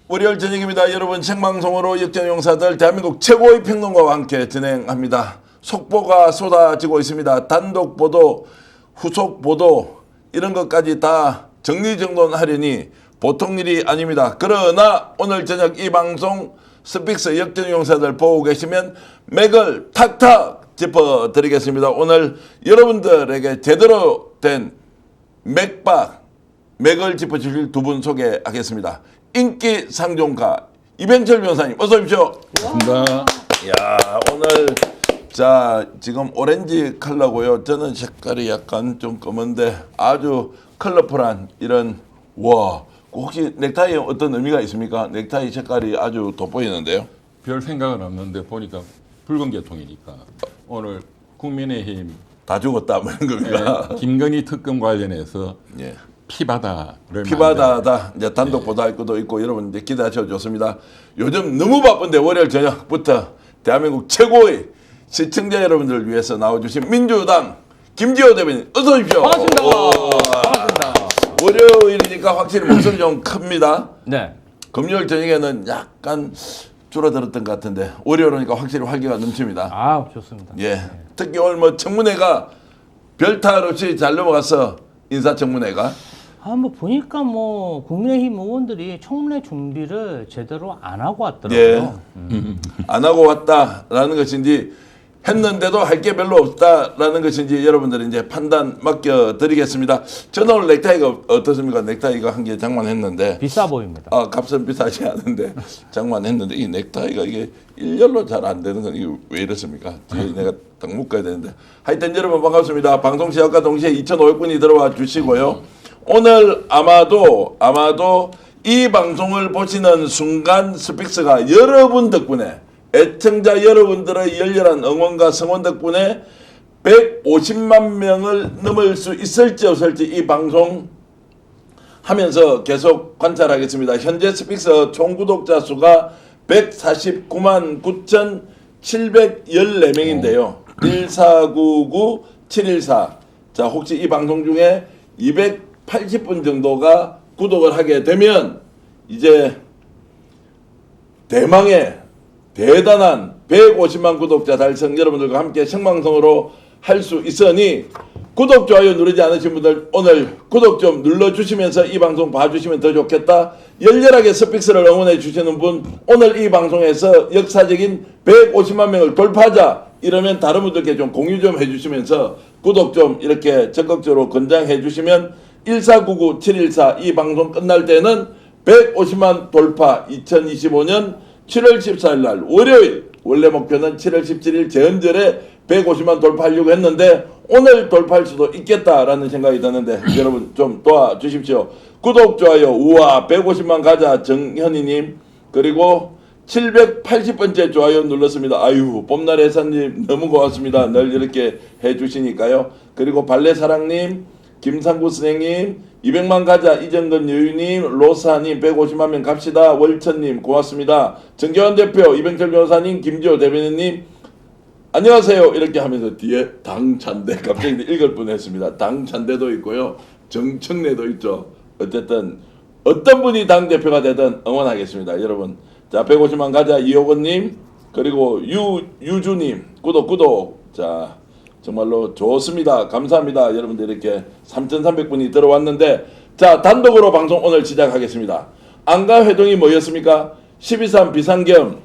월요일 저녁입니다. 여러분 생방송으로 역전용사들 대한민국 최고의 평론가와 함께 진행합니다. 속보가 쏟아지고 있습니다. 단독 보도, 후속 보도 이런 것까지 다 정리정돈하려니 보통 일이 아닙니다. 그러나 오늘 저녁 이 방송 스픽스 역전용사들 보고 계시면 맥을 탁탁 짚어드리겠습니다. 오늘 여러분들에게 제대로 된 맥을 짚어주실 두 분 소개하겠습니다. 인기 상종가 이병철 변호사님 어서 오십시오. 반갑습니다. 야 오늘 자 지금 오렌지 컬러고요. 저는 색깔이 약간 좀 검은데 아주 컬러풀한 이런 와 혹시 넥타이에 어떤 의미가 있습니까? 넥타이 색깔이 아주 돋보이는데요. 별 생각은 없는데 보니까 붉은 계통이니까 오늘 국민의힘 다 죽었다 뭐 이런 겁니다. 김건희 특검 관련해서 예. 피바다를 피바다다 이제 단독 보도할 것도 있고 여러분 이제 기대하셔도 좋습니다. 요즘 너무 바쁜데 월요일 저녁부터 대한민국 최고의 시청자 여러분들을 위해서 나와주신 민주당 김지호 대변인 어서 오십시오. 반갑습니다. 반갑습니다. 월요일이니까 확실히 목소리 좀 큽니다. 네. 금요일 저녁에는 약간 줄어들었던 것 같은데 월요일이니까 확실히 활기가 넘칩니다. 아, 좋습니다. 예. 특히 오늘 뭐 청문회가 별탈 없이 잘 넘어가서 인사청문회가 뭐 보니까 뭐 국민의힘 의원들이 청문회 준비를 제대로 안 하고 왔더라고요. 예. 안 하고 왔다라는 것인지 했는데도 할 게 별로 없다라는 것인지 여러분들이 이제 판단 맡겨드리겠습니다. 저는 오늘 넥타이가 어떻습니까? 넥타이가 한 개 장만했는데 비싸 보입니다. 값은 비싸지 않은데 장만했는데 이 넥타이가 이게 일렬로 잘 안 되는 건 이게 왜 이렇습니까? 내가 딱 묶어야 되는데 하여튼 여러분 반갑습니다. 방송 시작과 동시에 2,500분이 들어와 주시고요. 오늘 아마도 이 방송을 보시는 순간 스픽스가 여러분 덕분에 애청자 여러분들의 열렬한 응원과 성원 덕분에 150만 명을 넘을 수 있을지 없을지 이 방송 하면서 계속 관찰하겠습니다. 현재 스픽스 총 구독자 수가 149만 9,714명인데요. 1499-714. 자, 혹시 이 방송 중에 280분 정도가 구독을 하게 되면 이제 대망의 대단한 150만 구독자 달성 여러분들과 함께 생방송으로 할 수 있으니 구독, 좋아요 누르지 않으신 분들 오늘 구독 좀 눌러주시면서 이 방송 봐주시면 더 좋겠다. 열렬하게 스픽스를 응원해 주시는 분 오늘 이 방송에서 역사적인 150만 명을 돌파하자 이러면 다른 분들께 좀 공유 좀 해주시면서 구독 좀 이렇게 적극적으로 권장해 주시면 1499-714 이 방송 끝날 때는 150만 돌파 2025년 7월 14일 날 월요일 원래 목표는 7월 17일 재헌절에 150만 돌파하려고 했는데 오늘 돌파할 수도 있겠다라는 생각이 드는데 여러분 좀 도와주십시오. 구독, 좋아요, 우와 150만 가자 정현희님 그리고 780번째 좋아요 눌렀습니다. 아유 봄날 회사님 너무 고맙습니다. 늘 이렇게 해주시니까요. 그리고 발레사랑님 김상구 선생님 200만 가자 이정근 여유님 로사님 150만 명 갑시다 월천님 고맙습니다. 정재환 대표 이병철 변호사님 김지호 대변인님 안녕하세요 이렇게 하면서 뒤에 당찬대 갑자기 읽을 뻔했습니다. 당찬대도 있고요 정청래도 있죠. 어쨌든 어떤 분이 당대표가 되든 응원하겠습니다. 여러분 자 150만 가자 이호건님 그리고 유주님 구독 자 정말로 좋습니다. 감사합니다. 여러분들 이렇게 3,300분이 들어왔는데 자 단독으로 방송 오늘 시작하겠습니다. 안가 회동이 뭐였습니까? 12.3 비상겸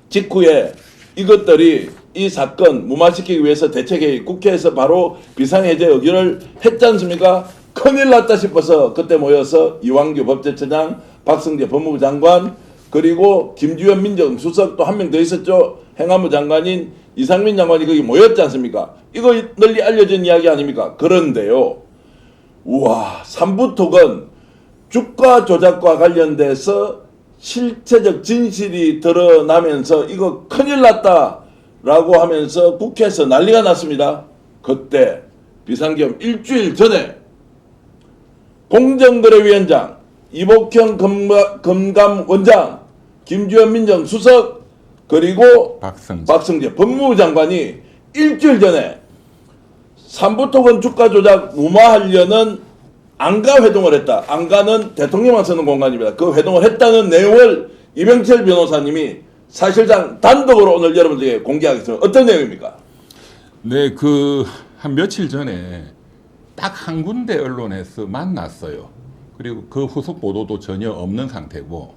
직후에 이것들이 이 사건 무마시키기 위해서 대책회의 국회에서 바로 비상해제 의결을 했지 않습니까? 큰일 났다 싶어서 그때 모여서 이완규 법제처장 박성재 법무부 장관 그리고 김주현 민정수석 또 한 명 더 있었죠. 행안부 장관인 이상민 장관이 거기 모였지 않습니까? 이거 널리 알려진 이야기 아닙니까? 그런데요. 우와 3부톡은 주가 조작과 관련돼서 실체적 진실이 드러나면서 이거 큰일 났다라고 하면서 국회에서 난리가 났습니다. 그때 비상겸 일주일 전에 공정거래위원장 이복형 금감원장 김주현 민정수석 그리고 박성재 법무부 장관이 일주일 전에 3부토건 주가 조작 무마하려는 안가 회동을 했다. 안가는 대통령만 쓰는 공간입니다. 그 회동을 했다는 내용을 이병철 변호사님이 사실상 단독으로 오늘 여러분들에게 공개하겠습니다. 어떤 내용입니까? 네, 그 한 며칠 전에 딱 한 군데 언론에서 만났어요. 그리고 그 후속 보도도 전혀 없는 상태고.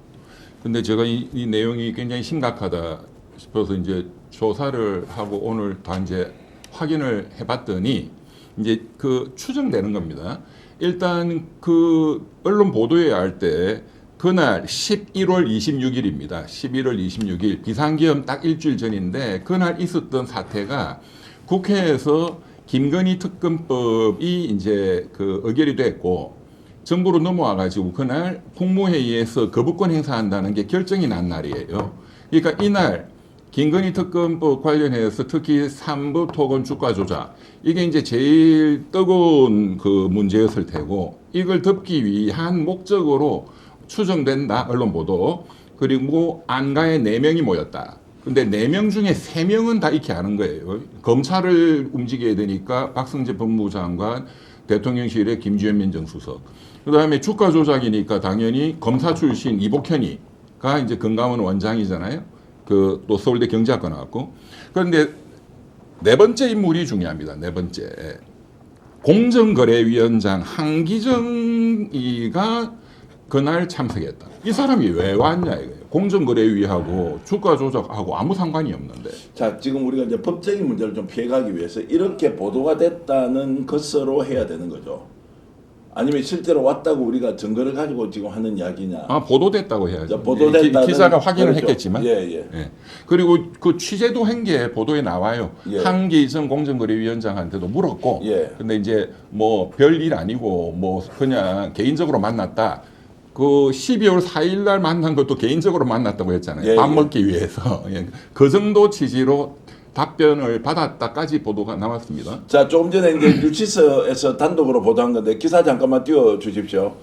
근데 제가 이 내용이 굉장히 심각하다 싶어서 이제 조사를 하고 오늘 다 이제 확인을 해봤더니 이제 그 추정되는 겁니다. 일단 그 언론 보도에 할 때 그날 11월 26일입니다. 11월 26일 비상계엄 딱 일주일 전인데 그날 있었던 사태가 국회에서 김건희 특검법이 이제 그 의결이 됐고 정부로 넘어와 가지고 그날 국무회의에서 거부권 행사한다는 게 결정이 난 날이에요. 그러니까 이날 김건희 특검법 관련해서 특히 삼부 토건 주가 조작 이게 이제 제일 뜨거운 그 문제였을 테고 이걸 덮기 위한 목적으로 추정된다 언론 보도. 그리고 안가에 4명이 모였다. 근데 4명 중에 3명은 다 이렇게 하는 거예요. 검찰을 움직여야 되니까 박성재 법무장관, 대통령실의 김주현 민정수석. 그다음에 주가 조작이니까 당연히 검사 출신 이복현이가 이제 금감원 원장이잖아요. 그 또 서울대 경제학과 나왔고. 그런데 네 번째 인물이 중요합니다. 네 번째. 공정거래위원장 한기정이가 그날 참석했다. 이 사람이 왜 왔냐 이거예요. 공정거래위하고 주가 조작하고 아무 상관이 없는데. 자, 지금 우리가 이제 법적인 문제를 좀 피해가기 위해서 이렇게 보도가 됐다는 것으로 해야 되는 거죠. 아니면 실제로 왔다고 우리가 증거를 가지고 지금 하는 이야기냐. 아, 보도됐다고 해야죠. 보도됐다는 기사가 확인을 그렇죠. 했겠지만. 예. 그리고 그 취재도 한 게 보도에 나와요. 예. 한기정 공정거래위원장한테도 물었고. 예. 근데 이제 뭐 별일 아니고 뭐 그냥 개인적으로 만났다. 그 12월 4일 날 만난 것도 개인적으로 만났다고 했잖아요. 예, 밥 예. 먹기 위해서. 예. 그 정도 취지로 답변을 받았다까지 보도가 나왔습니다. 자, 조금 전에 이제 뉴치스에서 단독으로 보도한 건데 기사 잠깐만 띄워 주십시오.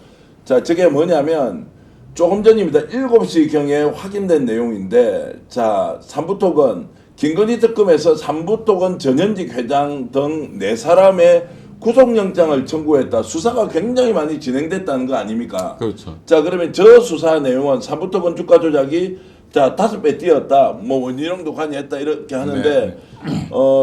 자, 저게 뭐냐면 조금 전입니다. 7시경에 확인된 내용인데 자, 삼부토건 김건희 특검에서 삼부토건 전현직 회장 등 4사람의 구속영장을 청구했다. 수사가 굉장히 많이 진행됐다는 거 아닙니까? 그렇죠. 자, 그러면 저 수사 내용은 삼부토건 주가 조작이 자 5배 뛰었다. 뭐 원희룡도 관여했다 이렇게 하는데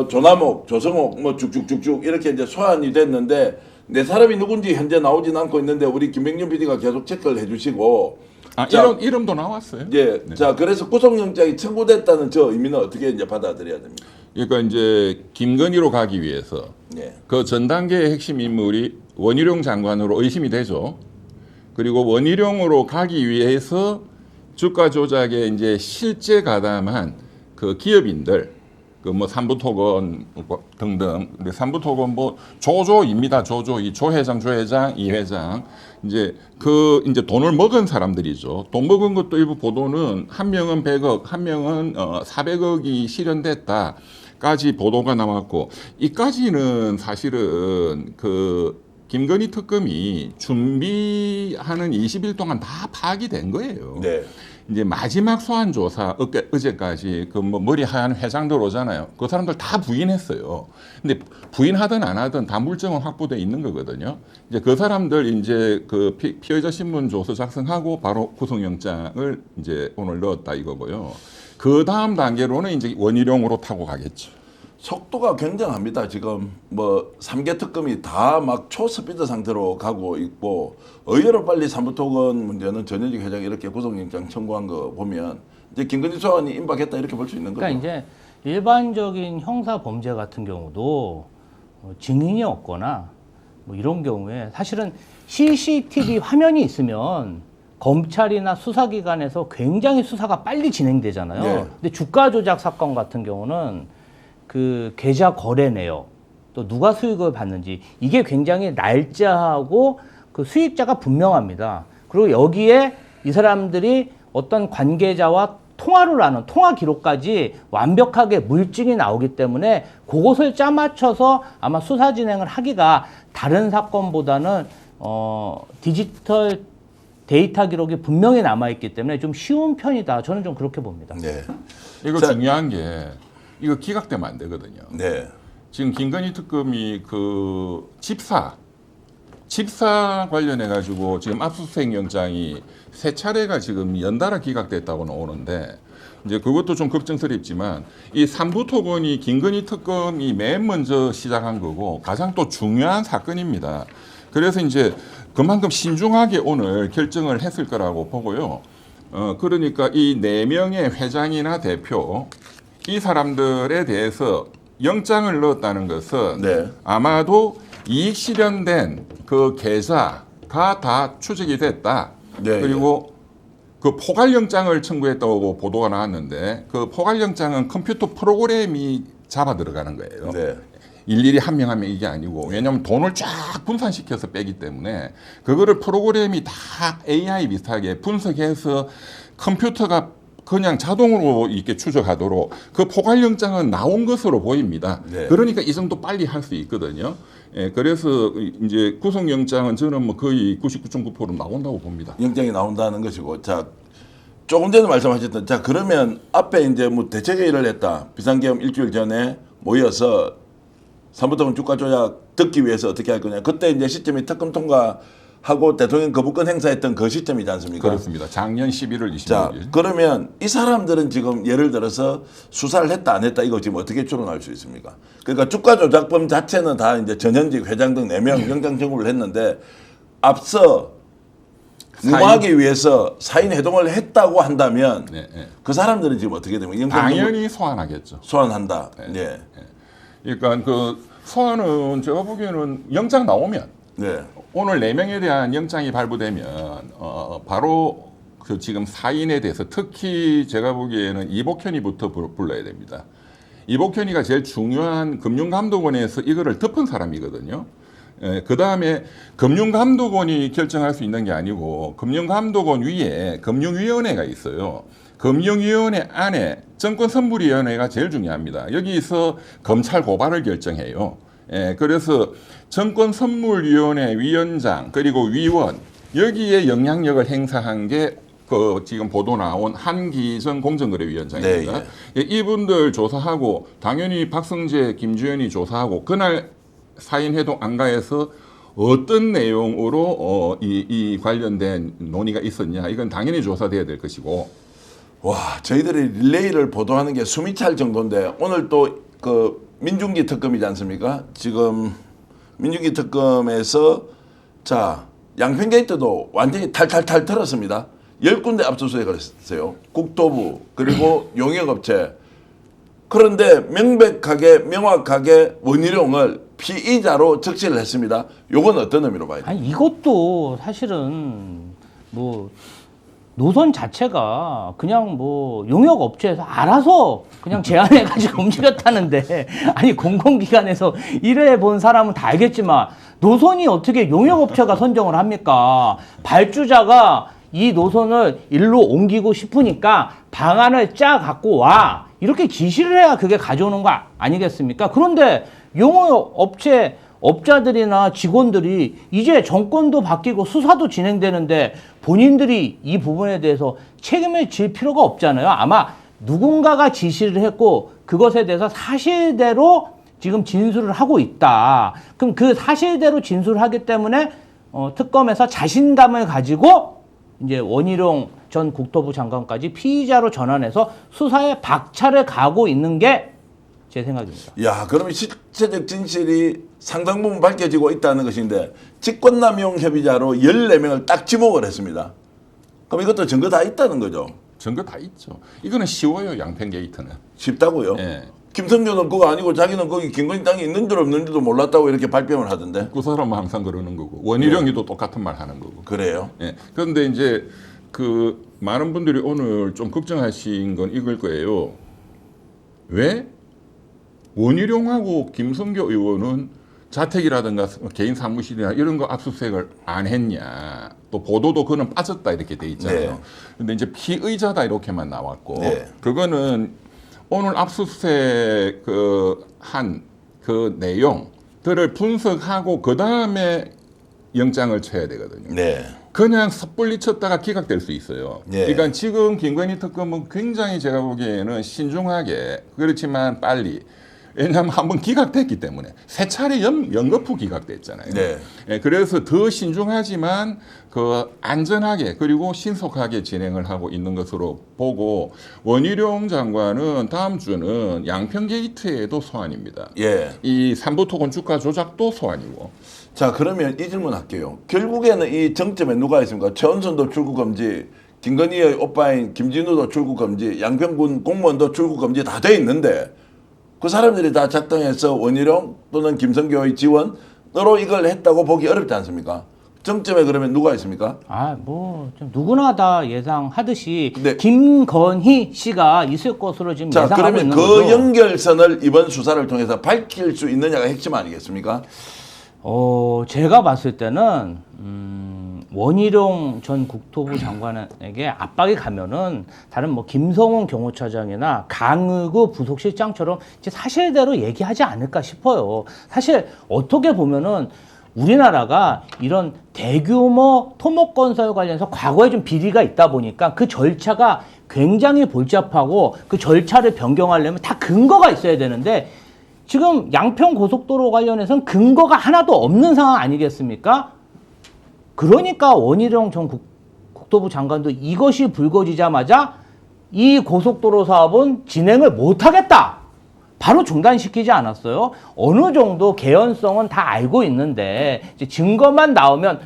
조남옥, 조성옥 뭐 쭉쭉쭉쭉 이렇게 이제 소환이 됐는데 네 사람이 누군지 현재 나오진 않고 있는데 우리 김백년 PD가 계속 체크를 해주시고 아, 자, 이름도 나왔어요. 예, 자 그래서 구속영장이 청구됐다는 저 의미는 어떻게 이제 받아들여야 됩니까? 그러니까 이제 김건희로 가기 위해서 예, 그 전 단계의 핵심 인물이 원희룡 장관으로 의심이 되죠. 그리고 원희룡으로 가기 위해서 주가 조작에 이제 실제 가담한 그 기업인들, 그 뭐 삼부토건 등등, 근데 삼부토건 뭐 조조입니다. 조조, 이 조 회장, 이 회장, 이제 그 이제 돈을 먹은 사람들이죠. 돈 먹은 것도 일부 보도는 한 명은 100억, 한 명은 400억이 실현됐다까지 보도가 나왔고, 이까지는 사실은 그 김건희 특검이 준비하는 20일 동안 다 파악이 된 거예요. 네. 이제 마지막 소환 조사 어제까지 그 뭐 머리 하얀 회장들 오잖아요. 그 사람들 다 부인했어요. 근데 부인하든 안 하든 다 물증은 확보돼 있는 거거든요. 이제 그 사람들 이제 그 피의자 신문 조서 작성하고 바로 구속영장을 이제 오늘 넣었다 이거고요. 그 다음 단계로는 이제 원희룡으로 타고 가겠죠. 속도가 굉장합니다. 지금 뭐 3개 특검이 다 막 초스피드 상태로 가고 있고 의외로 빨리 삼부토건 문제는 전현직 회장 이렇게 구속영장 청구한 거 보면 이제 김건희 소환이 임박했다 이렇게 볼 수 있는 거죠. 그러니까 이제 일반적인 형사 범죄 같은 경우도 증인이 없거나 뭐 이런 경우에 사실은 CCTV 화면이 있으면 검찰이나 수사기관에서 굉장히 수사가 빨리 진행되잖아요. 네. 근데 주가 조작 사건 같은 경우는 그 계좌 거래 내역 또 누가 수익을 받는지 이게 굉장히 날짜하고 그 수익자가 분명합니다. 그리고 여기에 이 사람들이 어떤 관계자와 통화를 하는 통화 기록까지 완벽하게 물증이 나오기 때문에 그것을 짜맞춰서 아마 수사 진행을 하기가 다른 사건보다는 디지털 데이터 기록이 분명히 남아있기 때문에 좀 쉬운 편이다. 저는 좀 그렇게 봅니다. 네. 이거 자, 중요한 게 이거 기각되면 안 되거든요. 네. 지금 김건희 특검이 그 집사 집사 관련해 가지고 지금 압수수색 영장이 3차례가 지금 연달아 기각됐다고 나오는데 이제 그것도 좀 걱정스럽지만 이 삼부토건이 김건희 특검이 맨 먼저 시작한 거고 가장 또 중요한 사건입니다. 그래서 이제 그만큼 신중하게 오늘 결정을 했을 거라고 보고요. 그러니까 이 4명의 회장이나 대표 이 사람들에 대해서 영장을 넣었다는 것은 네. 아마도 이익 실현된 그 계좌가 다 추적이 됐다. 네, 그리고 그 포괄영장을 청구했다고 보도가 나왔는데 그 포괄영장은 컴퓨터 프로그램이 잡아 들어가는 거예요. 네. 일일이 한 명 한 명 이게 아니고 왜냐하면 돈을 쫙 분산시켜서 빼기 때문에 그거를 프로그램이 다 AI 비슷하게 분석해서 컴퓨터가 그냥 자동으로 이렇게 추적하도록 그 포괄영장은 나온 것으로 보입니다. 네. 그러니까 이 정도 빨리 할 수 있거든요. 예, 그래서 이제 구속영장은 저는 뭐 거의 99.9% 나온다고 봅니다. 영장이 나온다는 것이고, 자 조금 전에 말씀하셨던, 자 그러면 앞에 이제 뭐 대책회의를 했다, 비상계엄 일주일 전에 모여서 삼부토건 주가 조작 듣기 위해서 어떻게 할 거냐. 그때 이제 시점이 특검 통과하고 대통령 거부권 행사했던 그 시점이지 않습니까? 그렇습니다. 작년 11월 자 26일. 그러면 이 사람들은 지금 예를 들어서 수사를 했다 안 했다 이거 지금 어떻게 추론할 수 있습니까? 그러니까 주가 조작범 자체는 다 이제 전현직 회장 등 4명 영장 청구를 했는데 앞서 무마하기 위해서 사인 해동을 했다고 한다면 네, 네. 그 사람들은 지금 어떻게 되면 영장 당연히 소환하겠죠. 소환한다. 네. 네. 그러니까 그 소환은 제가 보기에는 영장 나오면 네. 오늘 4명에 대한 영장이 발부되면 바로 그 지금 사인에 대해서 특히 제가 보기에는 이복현이부터 불러야 됩니다. 이복현이가 제일 중요한 금융감독원에서 이거를 덮은 사람이거든요. 그 다음에 금융감독원이 결정할 수 있는 게 아니고 금융감독원 위에 금융위원회가 있어요. 금융위원회 안에 정권선물위원회가 제일 중요합니다. 여기서 검찰 고발을 결정해요. 그래서 정권선물위원회 위원장 그리고 위원 여기에 영향력을 행사한 게 그 지금 보도 나온 한기정 공정거래위원장입니다. 네, 이분들 조사하고 당연히 박성재, 김주현이 조사하고 그날 사인회동 안가에서 어떤 내용으로 이 관련된 논의가 있었냐 이건 당연히 조사돼야 될 것이고. 와, 저희들이 릴레이를 보도하는 게 숨이 찰 정도인데 오늘 또 그 민중기 특검이지 않습니까? 지금 민중기 특검에서 자 양평 게이트도 완전히 탈탈탈 털었습니다. 10군데 압수수색을 했어요. 국토부 그리고 용역업체. 그런데 명백하게 명확하게 원희룡을 피의자로 적시를 했습니다. 요건 어떤 의미로 봐야 돼요? 아니 이것도 사실은 뭐 노선 자체가 그냥 뭐 용역 업체에서 알아서 그냥 제안해가지고 움직였다는데 아니 공공기관에서 일해 본 사람은 다 알겠지만 노선이 어떻게 용역 업체가 선정을 합니까? 발주자가 이 노선을 일로 옮기고 싶으니까 방안을 짜 갖고 와 이렇게 지시를 해야 그게 가져오는 거 아니겠습니까? 그런데 용역 업체 업자들이나 직원들이 이제 정권도 바뀌고 수사도 진행되는데 본인들이 이 부분에 대해서 책임을 질 필요가 없잖아요. 아마 누군가가 지시를 했고 그것에 대해서 사실대로 지금 진술을 하고 있다. 그럼 그 사실대로 진술을 하기 때문에 특검에서 자신감을 가지고 이제 원희룡 전 국토부 장관까지 피의자로 전환해서 수사에 박차를 가고 있는 게 제 생각입니다. 야, 그러면 실체적 진실이 상당 부분 밝혀지고 있다는 것인데 직권남용 협의자로 14명을 딱 지목을 했습니다. 그럼 이것도 증거 다 있다는 거죠? 증거 다 있죠. 이거는 쉬워요. 양평 게이트는. 쉽다고요? 예. 김성조는 그거 아니고 자기는 거기 김건희 땅이 있는 줄 없는지도 몰랐다고 이렇게 발뺌을 하던데. 그 사람은 항상 그러는 거고 원희룡이도 똑같은 말 하는 거고. 그래요? 예. 그런데 이제 그 많은 분들이 오늘 좀 걱정하신 건 이걸 거예요. 왜 원희룡하고 김성교 의원은 자택이라든가 개인 사무실이나 이런 거 압수수색을 안 했냐. 또 보도도 그는 빠졌다 이렇게 돼 있잖아요. 네. 근데 이제 피의자다 이렇게만 나왔고 네. 그거는 오늘 압수수색 한 그 내용들을 분석하고 그 다음에 영장을 쳐야 되거든요. 네. 그냥 섣불리 쳤다가 기각될 수 있어요. 예. 그러니까 지금 김건희 특검은 굉장히 제가 보기에는 신중하게 그렇지만 빨리 왜냐하면 한번 기각됐기 때문에 세 차례 연거푸 기각됐잖아요. 네. 예, 그래서 더 신중하지만 그 안전하게 그리고 신속하게 진행을 하고 있는 것으로 보고 원희룡 장관은 다음 주는 양평 게이트에도 소환입니다. 예. 이 삼부토건 주가 조작도 소환이고. 자, 그러면 이 질문 할게요. 결국에는 이 정점에 누가 있습니까? 최은순도 출국 금지, 김건희의 오빠인 김진우도 출국 금지, 양평군 공무원도 출국 금지 다 돼 있는데 그 사람들이 다 작당해서 원희룡 또는 김성교의 지원으로 이걸 했다고 보기 어렵지 않습니까? 정점에 그러면 누가 있습니까? 좀 누구나 다 예상하듯이 네. 김건희 씨가 있을 것으로 지금 자, 예상하고 그러면 있는 그 거죠. 연결선을 이번 수사를 통해서 밝힐 수 있느냐가 핵심 아니겠습니까? 제가 봤을 때는 원희룡 전 국토부 장관에게 압박이 가면은 다른 뭐 김성훈 경호처장이나 강의구 부속실장처럼 이제 사실대로 얘기하지 않을까 싶어요. 사실 어떻게 보면은 우리나라가 이런 대규모 토목건설 관련해서 과거에 좀 비리가 있다 보니까 그 절차가 굉장히 복잡하고 그 절차를 변경하려면 다 근거가 있어야 되는데 지금 양평 고속도로 관련해서는 근거가 하나도 없는 상황 아니겠습니까? 그러니까 원희룡 전 국토부 장관도 이것이 불거지자마자 이 고속도로 사업은 진행을 못하겠다. 바로 중단시키지 않았어요. 어느 정도 개연성은 다 알고 있는데 이제 증거만 나오면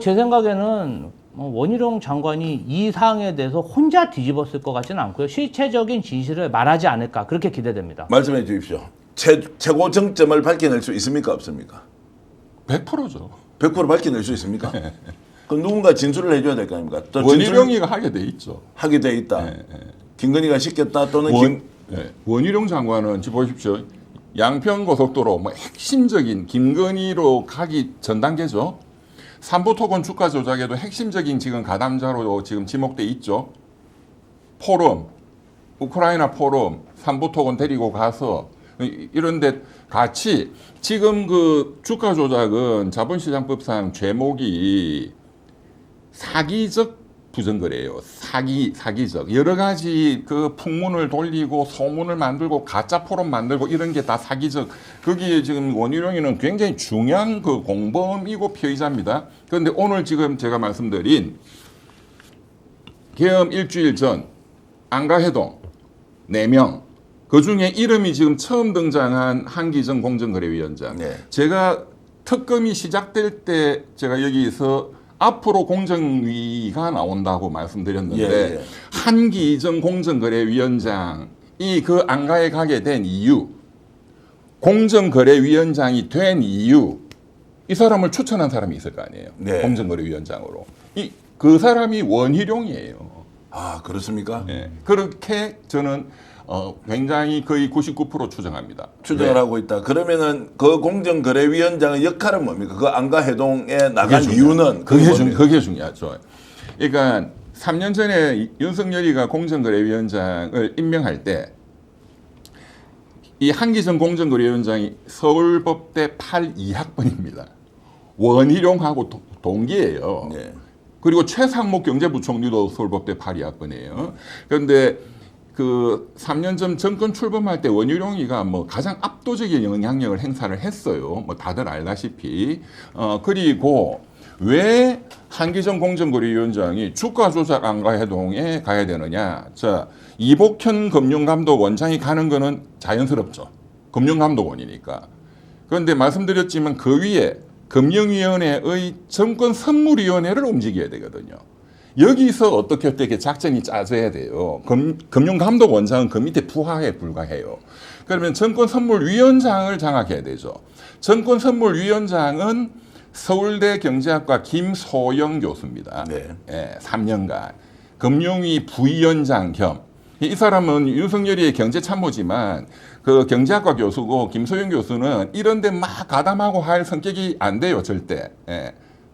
제 생각에는 원희룡 장관이 이 사항에 대해서 혼자 뒤집었을 것 같지는 않고요. 실체적인 진실을 말하지 않을까 그렇게 기대됩니다. 말씀해 주십시오. 최고 정점을 밝혀낼 수 있습니까? 없습니까? 100%죠. 100% 밝혀낼 수 있습니까? 그럼 누군가 진술을 해줘야 될 거 아닙니까? 또 원희룡이가 하게 돼 있죠. 하게 돼 있다. 김건희가 시켰다 또는 원희룡 장관은 지금 보십시오. 양평 고속도로 뭐 핵심적인 김건희로 가기 전 단계죠. 삼부토건 주가 조작에도 핵심적인 지금 가담자로 지금 지목돼 있죠. 포럼, 우크라이나 포럼, 삼부토건 데리고 가서 이런데 같이 지금 그 주가 조작은 자본시장법상 죄목이 사기적 부정거래예요. 사기적 여러 가지 그 풍문을 돌리고 소문을 만들고 가짜 포럼 만들고 이런 게 다 사기적. 거기에 지금 원희룡이는 굉장히 중요한 그 공범이고 피의자입니다. 그런데 오늘 지금 제가 말씀드린 계엄 일주일 전 안가해동 4명 그 중에 이름이 지금 처음 등장한 한기정 공정거래위원장. 네. 제가 특검이 시작될 때 제가 여기서 앞으로 공정위가 나온다고 말씀드렸는데 예. 한기정 공정거래위원장이 그 안가에 가게 된 이유, 공정거래위원장이 된 이유, 이 사람을 추천한 사람이 있을 거 아니에요. 네. 공정거래위원장으로. 그 사람이 원희룡이에요. 아, 그렇습니까? 예. 그렇게 저는 굉장히 거의 99% 추정합니다. 추정을 하고 있다. 그러면은 그 공정거래위원장의 역할은 뭡니까? 그 안가해동에 나간 이유는 그게 중요하죠. 그러니까 3년 전에 윤석열이가 공정거래위원장을 임명할 때 이 한기정 공정거래위원장이 서울법대 82학번입니다. 원희룡하고 동기예요. 네. 그리고 최상목 경제부총리도 서울법대 82학번이에요. 그런데 그 3년 전 정권 출범할 때 원희룡이가 뭐 가장 압도적인 영향력을 행사를 했어요. 뭐 다들 알다시피. 그리고 왜 한기정 공정거래위원장이 주가 조작 안가해동에 가야 되느냐? 자, 이복현 금융감독원장이 가는 거는 자연스럽죠. 금융감독원이니까. 그런데 말씀드렸지만 그 위에 금융위원회의 정권선물위원회를 움직여야 되거든요. 여기서 어떻게 작전이 짜져야 돼요. 금융감독원장은 그 밑에 부하에 불과해요. 그러면 정권선물위원장을 장악해야 되죠. 정권선물위원장은 서울대 경제학과 김소영 교수입니다. 네. 3년간. 금융위 부위원장 겸. 이 사람은 윤석열이의 경제참모지만 그 경제학과 교수고 김소영 교수는 이런 데 막 가담하고 할 성격이 안 돼요. 절대.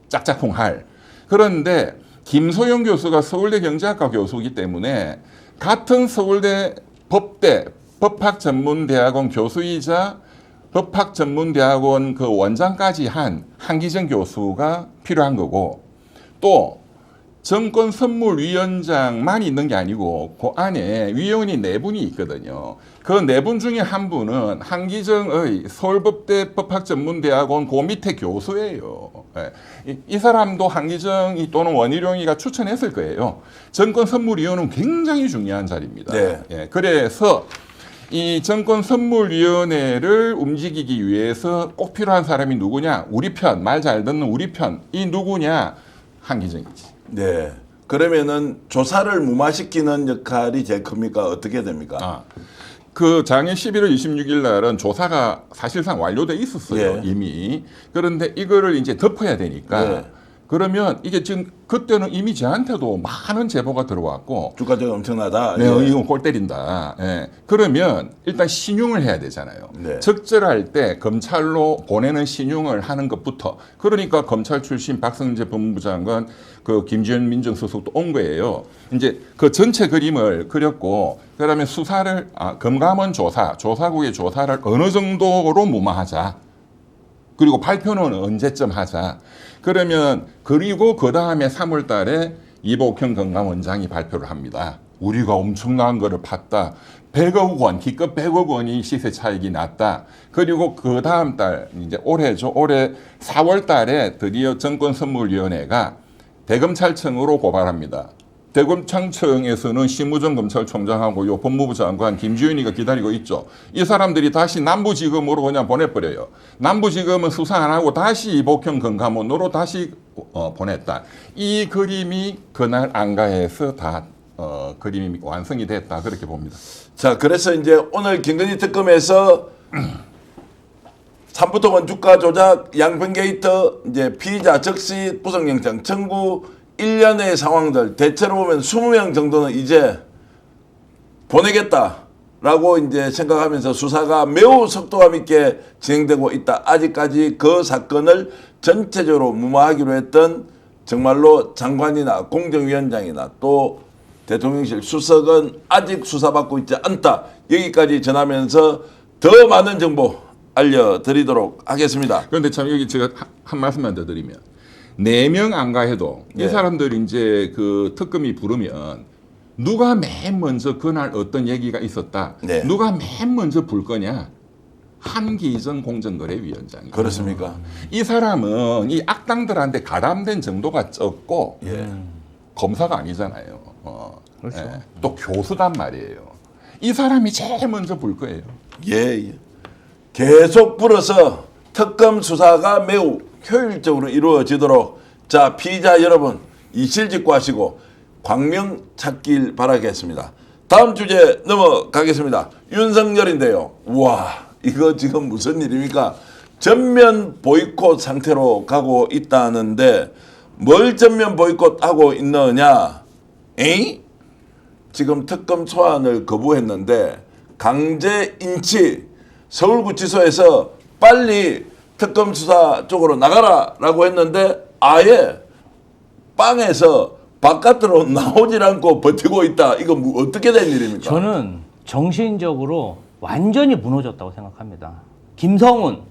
짝짝꿍할. 그런데 김소영 교수가 서울대 경제학과 교수이기 때문에 같은 서울대 법대 법학전문대학원 교수이자 법학전문대학원 그 원장까지 한 한기정 교수가 필요한 거고 또 정권선물위원장만 있는 게 아니고 그 안에 위원이 4분이 있거든요. 그 4분 중에 한 분은 한기정의 서울법대 법학전문대학원 그 밑에 교수예요. 이 사람도 한기정이 또는 원희룡이가 추천했을 거예요. 정권선물위원은 굉장히 중요한 자리입니다. 네. 그래서 이 정권선물위원회를 움직이기 위해서 꼭 필요한 사람이 누구냐? 우리 편, 말 잘 듣는 우리 편이 누구냐? 한기정이지. 네. 그러면은 조사를 무마시키는 역할이 제일 큽니까? 어떻게 됩니까? 그 작년 11월 26일 날은 조사가 사실상 완료돼 있었어요. 예. 이미. 그런데 이거를 이제 덮어야 되니까 예. 그러면 이게 지금 그때는 이미 저한테도 많은 제보가 들어왔고 주가적이 엄청나다. 네, 예. 이건 골 때린다. 예. 그러면 일단 신용을 해야 되잖아요. 네. 적절할 때 검찰로 보내는 신용을 하는 것부터. 그러니까 검찰 출신 박성재 법무부 장관, 그 김지현 민정수석도 온 거예요. 이제 그 전체 그림을 그렸고, 그다음에 수사를 금감원 조사국의 조사를 어느 정도로 무마하자. 그리고 발표는 언제쯤 하자. 그러면 그리고 그 다음에 3월 달에 이복형 금감원장이 발표를 합니다. 우리가 엄청난 거를 팠다. 100억 원, 기껏 100억 원이 시세 차익이 났다. 그리고 그 다음 달, 이제 올해죠. 올해 4월 달에 드디어 정권선물위원회가 대검찰청으로 고발합니다. 대검찰청에서는 심우정 검찰총장하고 요 법무부 장관 김주현이가 기다리고 있죠. 이 사람들이 다시 남부지검으로 그냥 보내버려요. 남부지검은 수사 안 하고 다시 이복형 금감원으로 다시 보냈다. 이 그림이 그날 안가에서 다 그림이 완성이 됐다. 그렇게 봅니다. 자, 그래서 이제 오늘 김건희 특검에서 삼부토건 주가 조작, 양평 게이트, 이제 피의자 적시 구속영장 청구 1년의 상황들 대체로 보면 20명 정도는 이제 보내겠다라고 이제 생각하면서 수사가 매우 속도감 있게 진행되고 있다. 아직까지 그 사건을 전체적으로 무마하기로 했던 정말로 장관이나 공정위원장이나 또 대통령실 수석은 아직 수사받고 있지 않다. 여기까지 전하면서 더 많은 정보 알려드리도록 하겠습니다. 그런데 참 여기 제가 한 말씀만 더 드리면 4명 안가해도 예. 이 사람들이 이제 그 특검이 부르면 누가 맨 먼저 그날 어떤 얘기가 있었다. 네. 누가 맨 먼저 불 거냐? 한기정 공정거래위원장이에요. 그렇습니까? 이 사람은 이 악당들한테 가담된 정도가 적고 예. 검사가 아니잖아요. 그렇죠. 예. 또 교수단 말이에요. 이 사람이 제일 먼저 불 거예요. 예. 계속 불어서 특검 수사가 매우 효율적으로 이루어지도록 자 피의자 여러분 이실직고하시고 광명 찾길 바라겠습니다. 다음 주제 넘어가겠습니다. 윤석열인데요. 와 이거 지금 무슨 일입니까? 전면 보이콧 상태로 가고 있다는데 뭘 전면 보이콧하고 있느냐? 에이? 지금 특검 소환을 거부했는데 강제 인치 서울구치소에서 빨리 특검 수사 쪽으로 나가라라고 했는데 아예 빵에서 바깥으로 나오질 않고 버티고 있다. 이거 어떻게 된 일입니까? 저는 정신적으로 완전히 무너졌다고 생각합니다. 김성훈,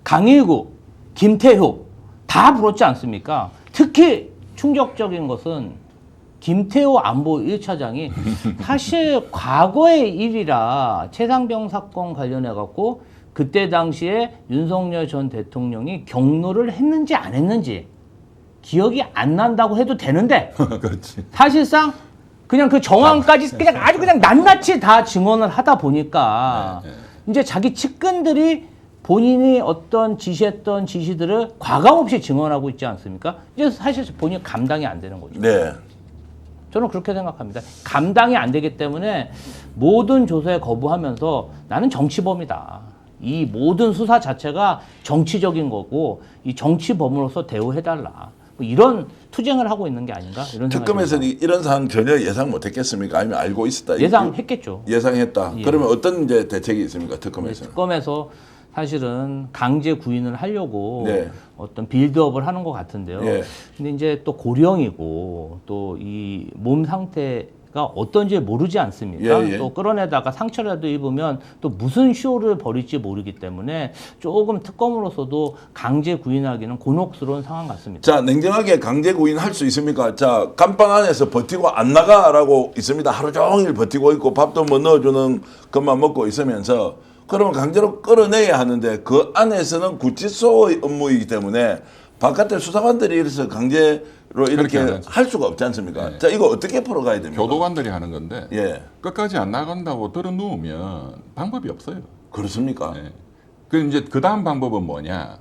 강일구, 김태효 다 불었지 않습니까? 특히 충격적인 것은 김태호 안보 1차장이 사실 과거의 일이라 최상병 사건 관련해 갖고 그때 당시에 윤석열 전 대통령이 경로를 했는지 안 했는지 기억이 안 난다고 해도 되는데 그렇지. 사실상 그냥 그 정황까지 그냥 아주 그냥 낱낱이 다 증언을 하다 보니까 이제 자기 측근들이 본인이 어떤 지시했던 지시들을 과감 없이 증언하고 있지 않습니까? 이제 사실 본인 감당이 안 되는 거죠. 네. 저는 그렇게 생각합니다. 감당이 안 되기 때문에 모든 조사에 거부하면서 나는 정치범이다. 이 모든 수사 자체가 정치적인 거고 이 정치범으로서 대우해달라. 뭐 이런 투쟁을 하고 있는 게 아닌가 이런 생각이 특검에서는 듭니다. 이런 상황 전혀 예상 못했겠습니까? 아니면 알고 있었다? 예상했겠죠. 예상했다. 예. 그러면 어떤 이제 대책이 있습니까? 특검에서는? 특검에서 사실은 강제 구인을 하려고 네. 어떤 빌드업을 하는 것 같은데요. 예. 근데 이제 또 고령이고 또 이 몸 상태 어떤지 모르지 않습니까? 예, 예. 또 끌어내다가 상처라도 입으면 또 무슨 쇼를 벌일지 모르기 때문에 조금 특검으로서도 강제 구인하기는 곤혹스러운 상황 같습니다. 자, 냉정하게 강제 구인할 수 있습니까? 자, 감방 안에서 버티고 안 나가라고 있습니다. 하루 종일 버티고 있고 밥도 못 넣어주는 것만 먹고 있으면서 그러면 강제로 끌어내야 하는데 그 안에서는 구치소의 업무이기 때문에 바깥에 수사관들이 이래서 강제로 이렇게 하죠. 할 수가 없지 않습니까? 네. 자, 이거 어떻게 풀어가야 됩니까? 교도관들이 하는 건데 예, 끝까지 안 나간다고 들어 누우면 방법이 없어요. 그렇습니까? 예. 그 이제 그 다음 방법은 뭐냐?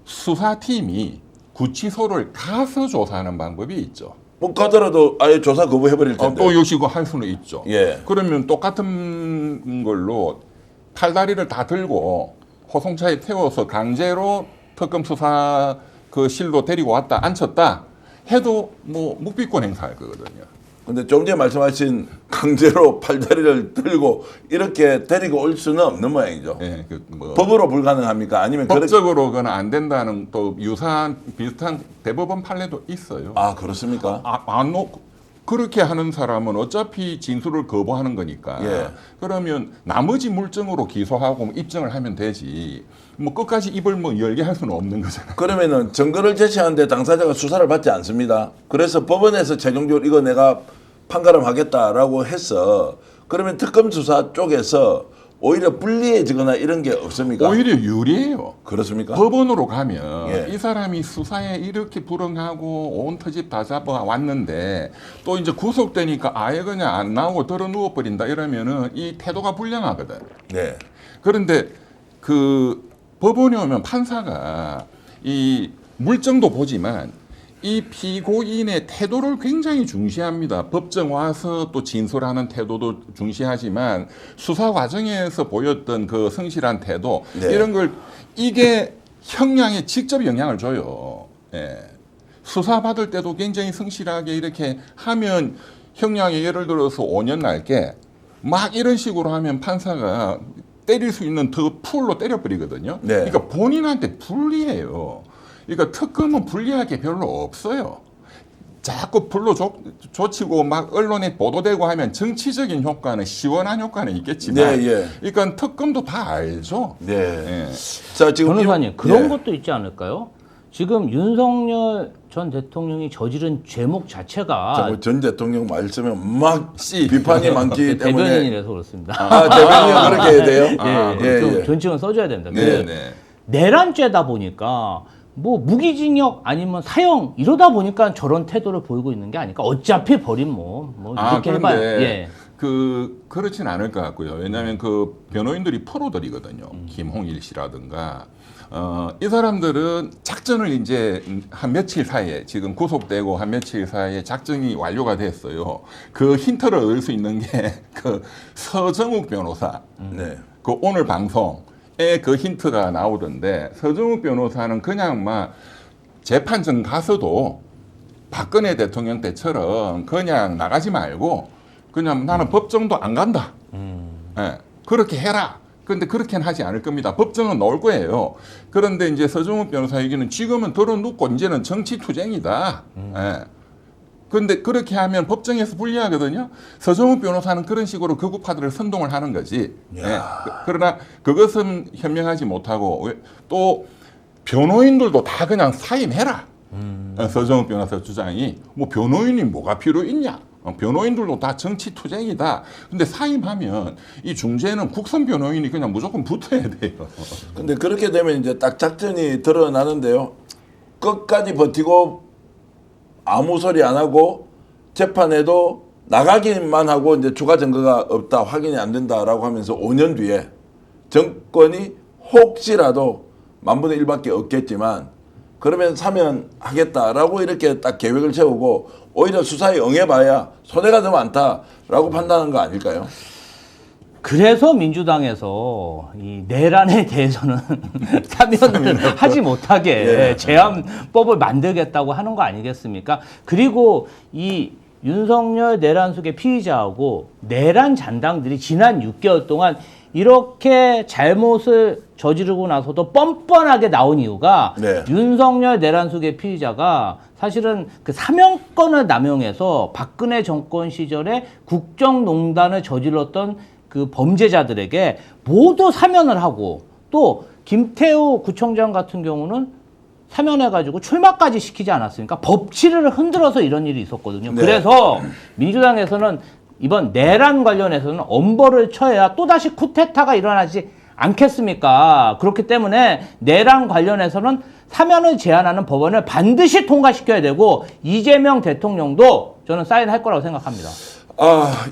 수사팀이 구치소를 가서 조사하는 방법이 있죠. 뭐 가더라도 아예 조사 거부해버릴 텐데. 또 역시 그거 할 수는 있죠. 예. 그러면 똑같은 걸로 팔다리를 다 들고 호송차에 태워서 강제로 특검 수사 그 실로 데리고 왔다 앉혔다 해도 뭐 묵비권 행사할 거거든요. 근데 좀 전에 말씀하신 강제로 팔다리를 들고 이렇게 데리고 올 수는 없는 모양이죠. 예, 그 뭐 법으로 불가능합니까? 아니면 그렇게 법적으로 그건 안 된다는 또 유사한 비슷한 대법원 판례도 있어요. 아, 그렇습니까? 안 놓고 그렇게 하는 사람은 어차피 진술을 거부하는 거니까. 예. 그러면 나머지 물증으로 기소하고 입증을 하면 되지. 뭐 끝까지 입을 뭐 열게 할 수는 없는 거잖아요. 그러면은 증거를 제시하는데 당사자가 수사를 받지 않습니다. 그래서 법원에서 최종적으로 이거 내가 판가름하겠다라고 해서 그러면 특검 수사 쪽에서 오히려 불리해지거나 이런 게 없습니까? 오히려 유리해요. 그렇습니까? 법원으로 가면 예. 이 사람이 수사에 이렇게 불응하고 온 터집 다 잡아 왔는데 또 이제 구속되니까 아예 그냥 안 나오고 들어 누워 버린다 이러면은 이 태도가 불량하거든. 네. 그런데 그 법원에 오면 판사가 이 물증도 보지만 이 피고인의 태도를 굉장히 중시합니다. 법정 와서 또 진술하는 태도도 중시하지만 수사 과정에서 보였던 그 성실한 태도 네. 이런 걸 이게 형량에 직접 영향을 줘요. 예. 수사 받을 때도 굉장히 성실하게 이렇게 하면 형량이 예를 들어서 5년 날게 막 이런 식으로 하면 판사가 때릴 수 있는 더 풀로 때려버리거든요. 네. 그러니까 본인한테 불리해요. 그러니까 특검은 불리할 게 별로 없어요. 자꾸 불로 조치고 막 언론에 보도되고 하면 정치적인 효과는 시원한 효과는 있겠지만, 네, 예. 그러니까 특검도 다 알죠. 네. 예. 자, 지금 변호사님 그런 예. 것도 있지 않을까요? 지금 윤석열 전 대통령이 저지른 죄목 자체가 자, 뭐전 대통령 말씀에 막 씨. 비판이 많기 때문에 대변인이라서 그렇습니다. 아, 대변인 그렇게 해야 돼요? 아, 예, 좀 예. 존칭은 써줘야 됩니다. 네, 그 네. 내란죄다 보니까 뭐 무기징역 아니면 사형 이러다 보니까 저런 태도를 보이고 있는 게 아닐까. 어차피 버린 뭐 이렇게 해봐요. 그런데 예. 그렇진 않을 것 같고요. 왜냐하면 그 변호인들이 프로들이거든요. 김홍일 씨라든가. 이 사람들은 작전을 이제 한 며칠 사이에 지금 구속되고 한 며칠 사이에 작전이 완료가 됐어요. 그 힌트를 얻을 수 있는 게 그 서정욱 변호사. 네. 그 오늘 방송에 그 힌트가 나오던데 서정욱 변호사는 그냥 막 재판정 가서도 박근혜 대통령 때처럼 그냥 나가지 말고 그냥 나는 법정도 안 간다. 예, 그렇게 해라. 그런데 그렇게는 하지 않을 겁니다. 법정은 나올 거예요. 그런데 이제 서정욱 변호사 얘기는 지금은 들어눕고 이제는 정치 투쟁이다. 예. 그런데 그렇게 하면 법정에서 불리하거든요. 서정욱 변호사는 그런 식으로 극우파들을 선동을 하는 거지. 예. 그러나 그것은 현명하지 못하고 또 변호인들도 다 그냥 사임해라. 서정욱 변호사 주장이 뭐 변호인이 뭐가 필요 있냐? 변호인들도 다 정치 투쟁이다. 근데 사임하면 이 중재는 국선 변호인이 그냥 무조건 붙어야 돼요. 근데 그렇게 되면 이제 딱 작전이 드러나는데요. 끝까지 버티고 아무 소리 안 하고 재판에도 나가기만 하고 이제 추가 증거가 없다, 확인이 안 된다라고 하면서 5년 뒤에 정권이 혹시라도 10,000분의 1밖에 없겠지만 그러면 사면하겠다라고 이렇게 딱 계획을 세우고 오히려 수사에 응해봐야 손해가 더 많다라고 판단한 거 아닐까요? 그래서 민주당에서 이 내란에 대해서는 사면을 하지 못하게 예. 제한법을 만들겠다고 하는 거 아니겠습니까? 그리고 이 윤석열 내란숙의 피의자하고 내란 잔당들이 지난 6개월 동안 이렇게 잘못을 저지르고 나서도 뻔뻔하게 나온 이유가 네. 윤석열 내란숙의 피의자가 사실은 그 사명권을 남용해서 박근혜 정권 시절에 국정농단을 저질렀던 그 범죄자들에게 모두 사면을 하고 또 김태우 구청장 같은 경우는 사면해가지고 출마까지 시키지 않았습니까? 법치를 흔들어서 이런 일이 있었거든요. 네. 그래서 민주당에서는 이번 내란 관련해서는 엄벌을 쳐야 또다시 쿠데타가 일어나지 않겠습니까? 그렇기 때문에 내란 관련해서는 사면을 제한하는 법안을 반드시 통과시켜야 되고 이재명 대통령도 저는 사인할 거라고 생각합니다.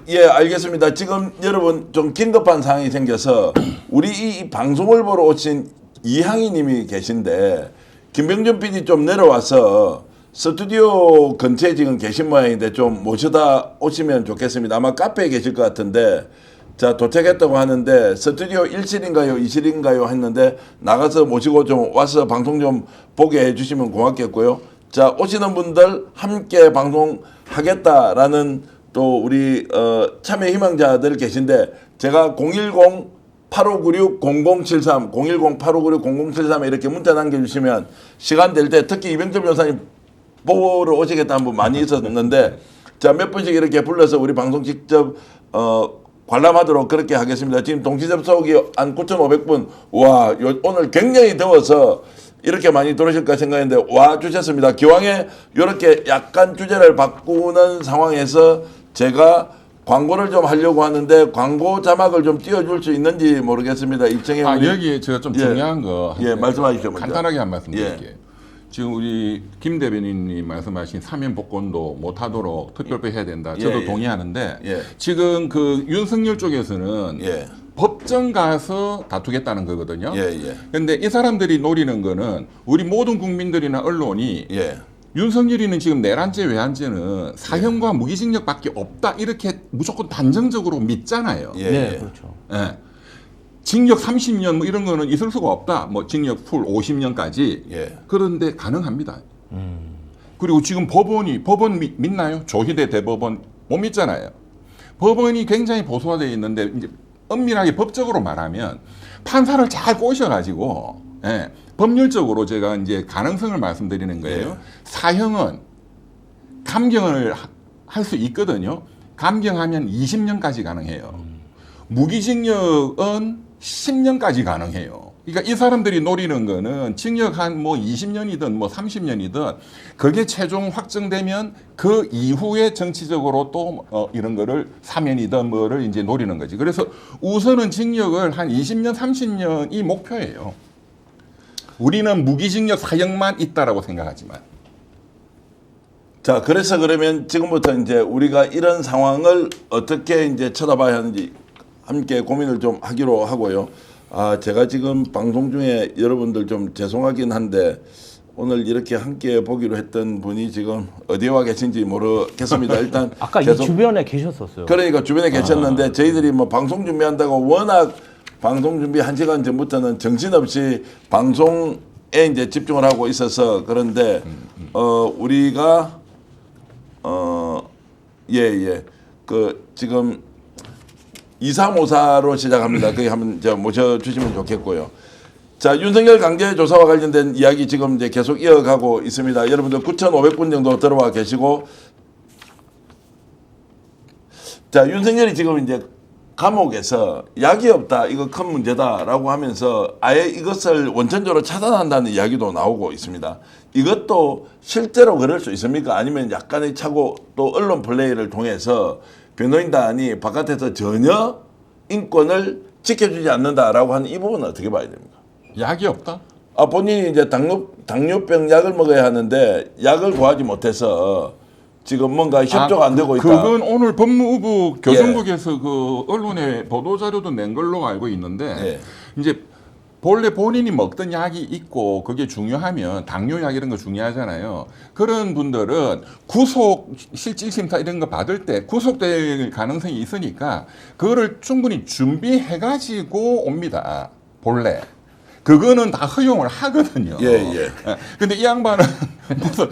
예, 알겠습니다. 지금 여러분 좀 긴급한 상황이 생겨서 우리 이 방송을 보러 오신 이항희 님이 계신데 김병준 PD 좀 내려와서 스튜디오 근처에 지금 계신 모양인데 좀 모셔다 오시면 좋겠습니다. 아마 카페에 계실 것 같은데 자 도착했다고 하는데 스튜디오 1실인가요 2실인가요 했는데 나가서 모시고 좀 와서 방송 좀 보게 해주시면 고맙겠고요. 자 오시는 분들 함께 방송하겠다라는 또 우리 참여 희망자들 계신데 제가 010-8596-0073 010-8596-0073에 이렇게 문자 남겨주시면 시간 될 때 특히 이병철 변호사님 보러 오시겠다는 분 많이 있었는데 자 몇 분씩 이렇게 불러서 우리 방송 직접 관람하도록 그렇게 하겠습니다. 지금 동시 접속이 한 9,500분 와 오늘 굉장히 더워서 이렇게 많이 들어오실까 생각했는데 와 주셨습니다. 기왕에 이렇게 약간 주제를 바꾸는 상황에서 제가 광고를 좀 하려고 하는데 광고 자막을 좀 띄워줄 수 있는지 모르겠습니다. 이청에 여기에 제가 좀 중요한 거 말씀하십시오. 먼저. 간단하게 한 말씀 드릴게요. 지금 우리 김 대변인님 말씀하신 사면 복권도 못하도록 특별법 해야 된다. 저도 동의하는데 지금 그 윤석열 쪽에서는 법정 가서 다투겠다는 거거든요. 그런데 이 사람들이 노리는 거는 우리 모든 국민들이나 언론이 윤석열이는 지금 내란죄 외환죄는 사형과 무기징역밖에 없다 이렇게 무조건 단정적으로 믿잖아요. 그렇죠. 징역 30년 뭐 이런 거는 있을 수가 없다. 뭐 징역 풀 50년까지. 그런데 가능합니다. 그리고 지금 법원 믿나요? 조희대 대법원 못 믿잖아요. 법원이 굉장히 보수화되어 있는데 이제 엄밀하게 법적으로 말하면 판사를 잘 꼬셔가지고 법률적으로 제가 이제 가능성을 말씀드리는 거예요. 사형은 감경을 할 수 있거든요. 감경하면 20년까지 가능해요. 무기징역은 10년까지 가능해요. 그러니까 이 사람들이 노리는 거는 징역 한 뭐 20년이든 뭐 30년이든 그게 최종 확정되면 그 이후에 정치적으로 또 이런 거를 사면이든 뭐를 이제 노리는 거지. 그래서 우선은 징역을 한 20년, 30년이 목표예요. 우리는 무기징역 사형만 있다라고 생각하지만. 자, 그래서 그러면 지금부터 이제 우리가 이런 상황을 어떻게 이제 쳐다봐야 하는지 함께 고민을 좀 하기로 하고요. 제가 지금 방송 중에 여러분들 좀 죄송하긴 한데 오늘 이렇게 함께 보기로 했던 분이 지금 어디에 와 계신지 모르겠습니다. 일단 아까 이 주변에 계셨었어요. 그러니까 주변에 계셨는데 저희들이 뭐 방송 준비한다고 워낙 방송 준비 1시간 전부터는 정신없이 방송에 이제 집중을 하고 있어서 그런데 우리가 그 지금 2354로 시작합니다. 거기 한번 모셔주시면 좋겠고요. 자, 윤석열 강제 조사와 관련된 이야기 지금 이제 계속 이어가고 있습니다. 여러분들 9,500분 정도 들어와 계시고, 자, 윤석열이 지금 이제 감옥에서 약이 없다, 이거 큰 문제다라고 하면서 아예 이것을 원천적으로 차단한다는 이야기도 나오고 있습니다. 이것도 실제로 그럴 수 있습니까? 아니면 약간의 차고 또 언론 플레이를 통해서 변호인단이 바깥에서 전혀 인권을 지켜주지 않는다라고 하는 이 부분은 어떻게 봐야 됩니까? 약이 없다? 본인이 이제 당뇨병 약을 먹어야 하는데 약을 구하지 못해서 지금 뭔가 협조가 안 되고 있다. 그건 오늘 법무부 교정국에서 그 언론에 보도 자료도 낸 걸로 알고 있는데 이제 본래 본인이 먹던 약이 있고 그게 중요하면 당뇨약 이런 거 중요하잖아요. 그런 분들은 구속 실질심사 이런 거 받을 때 구속될 가능성이 있으니까 그거를 충분히 준비해 가지고 옵니다. 본래. 그거는 다 허용을 하거든요. 근데 이 양반은 무슨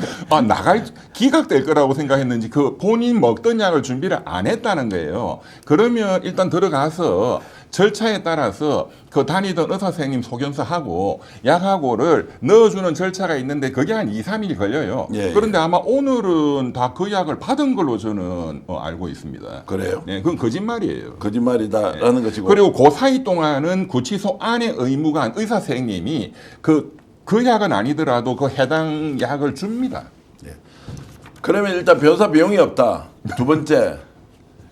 나갈 기각될 거라고 생각했는지 그 본인 먹던 약을 준비를 안 했다는 거예요. 그러면 일단 들어가서 절차에 따라서 그 다니던 의사 선생님 소견서하고 약하고를 넣어주는 절차가 있는데 그게 한 2, 3일 걸려요. 예, 예. 그런데 아마 오늘은 다 그 약을 받은 걸로 저는 알고 있습니다. 그래요. 네, 그건 거짓말이에요. 거짓말이다라는 것이고. 그리고 그 사이 동안은 구치소 안에 의무관 의사 선생님이 그 약은 아니더라도 그 해당 약을 줍니다. 그러면 일단 변호사 비용이 없다. 두 번째,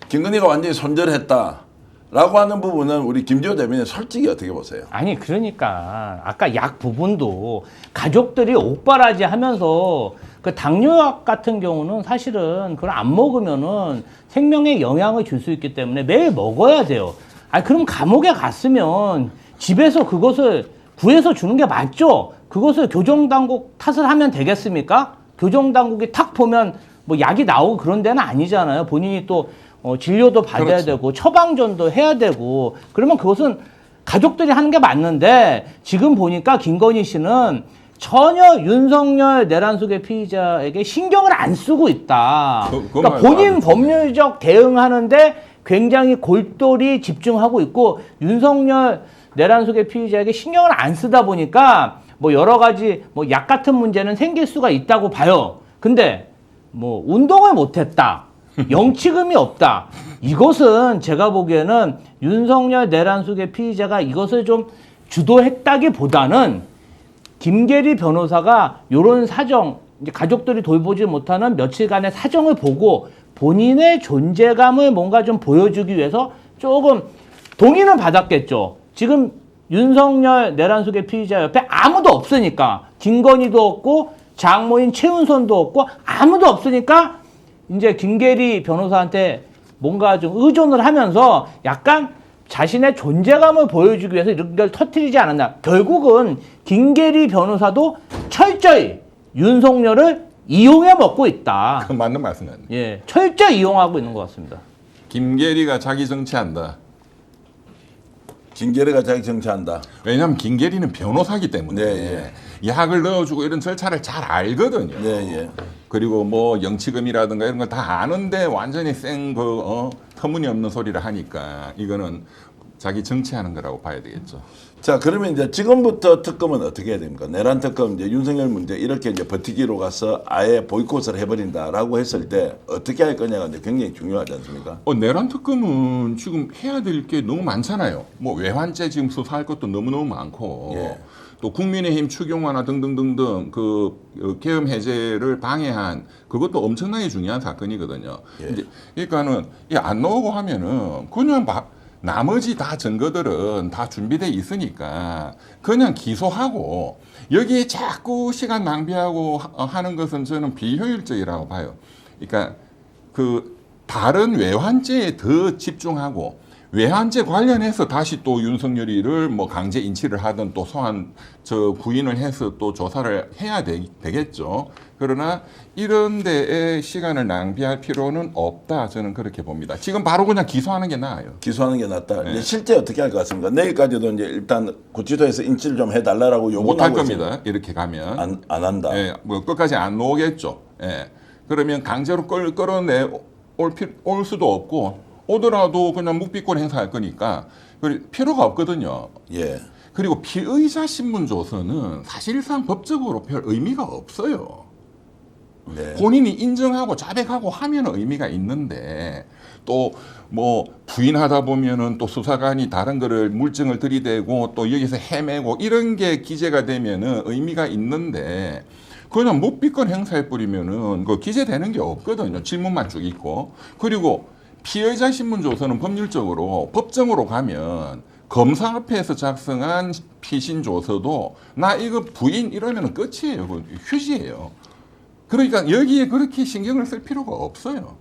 김건희가 완전히 손절했다. 라고 하는 부분은 우리 김지호 대변인 솔직히 어떻게 보세요? 아니 그러니까 아까 약 부분도 가족들이 옥바라지 하면서 그 당뇨약 같은 경우는 사실은 그걸 안 먹으면은 생명에 영향을 줄 수 있기 때문에 매일 먹어야 돼요. 아니 그럼 감옥에 갔으면 집에서 그것을 구해서 주는 게 맞죠? 그것을 교정당국 탓을 하면 되겠습니까? 교정당국이 탁 보면 뭐 약이 나오고 그런 데는 아니잖아요. 본인이 또 진료도 받아야 그렇죠. 되고 처방전도 해야 되고 그러면 그것은 가족들이 하는 게 맞는데 지금 보니까 김건희 씨는 전혀 윤석열 내란 속의 피의자에게 신경을 안 쓰고 있다. 그러니까 본인 법률적 대응하는데 굉장히 골똘히 집중하고 있고 윤석열 내란 속의 피의자에게 신경을 안 쓰다 보니까 뭐 여러 가지 뭐 약 같은 문제는 생길 수가 있다고 봐요. 근데 뭐 운동을 못했다. 영치금이 없다. 이것은 제가 보기에는 윤석열 내란 속의 피의자가 이것을 좀 주도했다기보다는 김계리 변호사가 이런 사정, 이제 가족들이 돌보지 못하는 며칠간의 사정을 보고 본인의 존재감을 뭔가 좀 보여주기 위해서 조금 동의는 받았겠죠. 지금 윤석열 내란 속의 피의자 옆에 아무도 없으니까 김건희도 없고 장모인 최은선도 없고 아무도 없으니까 이제 김계리 변호사한테 뭔가 좀 의존을 하면서 약간 자신의 존재감을 보여주기 위해서 이런 걸 터뜨리지 않았나. 결국은 김계리 변호사도 철저히 윤석열을 이용해 먹고 있다. 그 맞는 말씀입니다. 예, 철저히 이용하고 있는 것 같습니다. 김계리가 자기 정치한다. 김계리가 자기 정치한다. 왜냐하면 김계리는 변호사기 때문에 네, 약을 넣어주고 이런 절차를 잘 알거든요. 네, 예. 그리고 뭐 영치금이라든가 이런 걸 다 아는데 완전히 터무니없는 소리를 하니까 이거는 자기 정치하는 거라고 봐야 되겠죠. 자, 그러면 이제 지금부터 특검은 어떻게 해야 됩니까? 내란 특검 이제 윤석열 문제 이렇게 이제 버티기로 가서 아예 보이콧을 해버린다라고 했을 때 어떻게 할 거냐가 이제 굉장히 중요하지 않습니까? 내란 특검은 지금 해야 될 게 너무 많잖아요. 뭐 외환죄 지금 수사할 것도 너무너무 많고 예. 또 국민의힘 추경 완화 등등등등 그 계엄 해제를 방해한 그것도 엄청나게 중요한 사건이거든요. 예. 이제 그러니까는 안 나오고 하면은 그냥 나머지 다 증거들은 다 준비돼 있으니까 그냥 기소하고 여기에 자꾸 시간 낭비하고 하는 것은 저는 비효율적이라고 봐요. 그러니까 그 다른 외환죄에 더 집중하고 외환죄 관련해서 다시 또 윤석열이를 뭐 강제 인치를 하든 또 구인을 해서 또 조사를 해야 되겠죠. 그러나 이런 데에 시간을 낭비할 필요는 없다. 저는 그렇게 봅니다. 지금 바로 그냥 기소하는 게 나아요. 기소하는 게 낫다. 네. 이제 실제 어떻게 할 것 같습니까? 내일까지도 이제 일단 구치소에서 인치를 좀 해달라고 요구하고 못할 겁니다. 이렇게 가면. 안 한다. 예, 뭐 끝까지 안 오겠죠. 예. 그러면 강제로 올 수도 없고 오더라도 그냥 묵비권 행사할 거니까 필요가 없거든요. 예. 그리고 피의자 신문 조서는 사실상 법적으로 별 의미가 없어요. 네. 본인이 인정하고 자백하고 하면 의미가 있는데 또 뭐 부인하다 보면은 또 수사관이 다른 거를 물증을 들이대고 또 여기서 헤매고 이런 게 기재가 되면은 의미가 있는데 그냥 묵비권 행사해 뿌리면은 그 기재되는 게 없거든요. 질문만 쭉 있고. 그리고 피의자 신문 조서는 법률적으로 법정으로 가면 검사 앞에서 작성한 피신 조서도 나 이거 부인 이러면 끝이에요. 그 휴지예요. 그러니까 여기에 그렇게 신경을 쓸 필요가 없어요.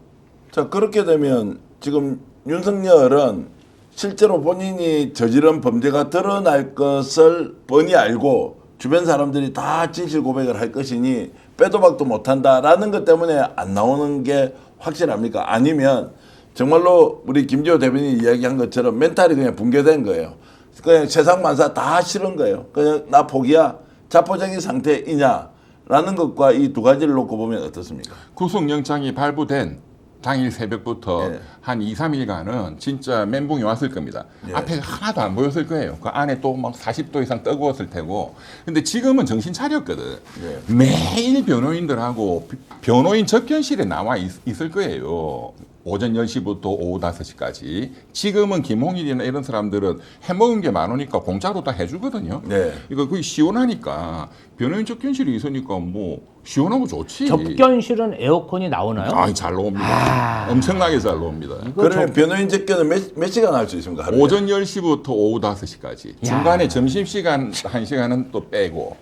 자, 그렇게 되면 지금 윤석열은 실제로 본인이 저지른 범죄가 드러날 것을 뻔히 알고 주변 사람들이 다 진실 고백을 할 것이니 빼도 박도 못한다라는 것 때문에 안 나오는 게 확실합니까? 아니면 정말로 우리 김지호 대변인이 이야기한 것처럼 멘탈이 그냥 붕괴된 거예요. 그냥 세상 만사 다 싫은 거예요. 그냥 나 포기야. 자포자기 상태이냐? 라는 것과 이 두 가지를 놓고 보면 어떻습니까? 구속영장이 발부된 당일 새벽부터 예. 한 2, 3일간은 진짜 멘붕이 왔을 겁니다. 예. 앞에 하나도 안 보였을 거예요. 그 안에 또 막 40도 이상 뜨거웠을 테고. 근데 지금은 정신 차렸거든. 예. 매일 변호인들하고 변호인 접견실에 나와 있을 거예요. 오전 10시부터 오후 5시까지. 지금은 김홍일이나 이런 사람들은 해먹은 게 많으니까 공짜로 다 해주거든요. 네. 이거 그게 시원하니까 변호인 접견실이 있으니까 뭐 시원하고 좋지. 접견실은 에어컨이 나오나요? 아이 잘 나옵니다. 엄청나게 잘 나옵니다. 그러면 변호인 접견은 몇 시간 할 수 있습니까? 하루에? 오전 10시부터 오후 5시까지. 중간에 점심시간 1시간은 또 빼고.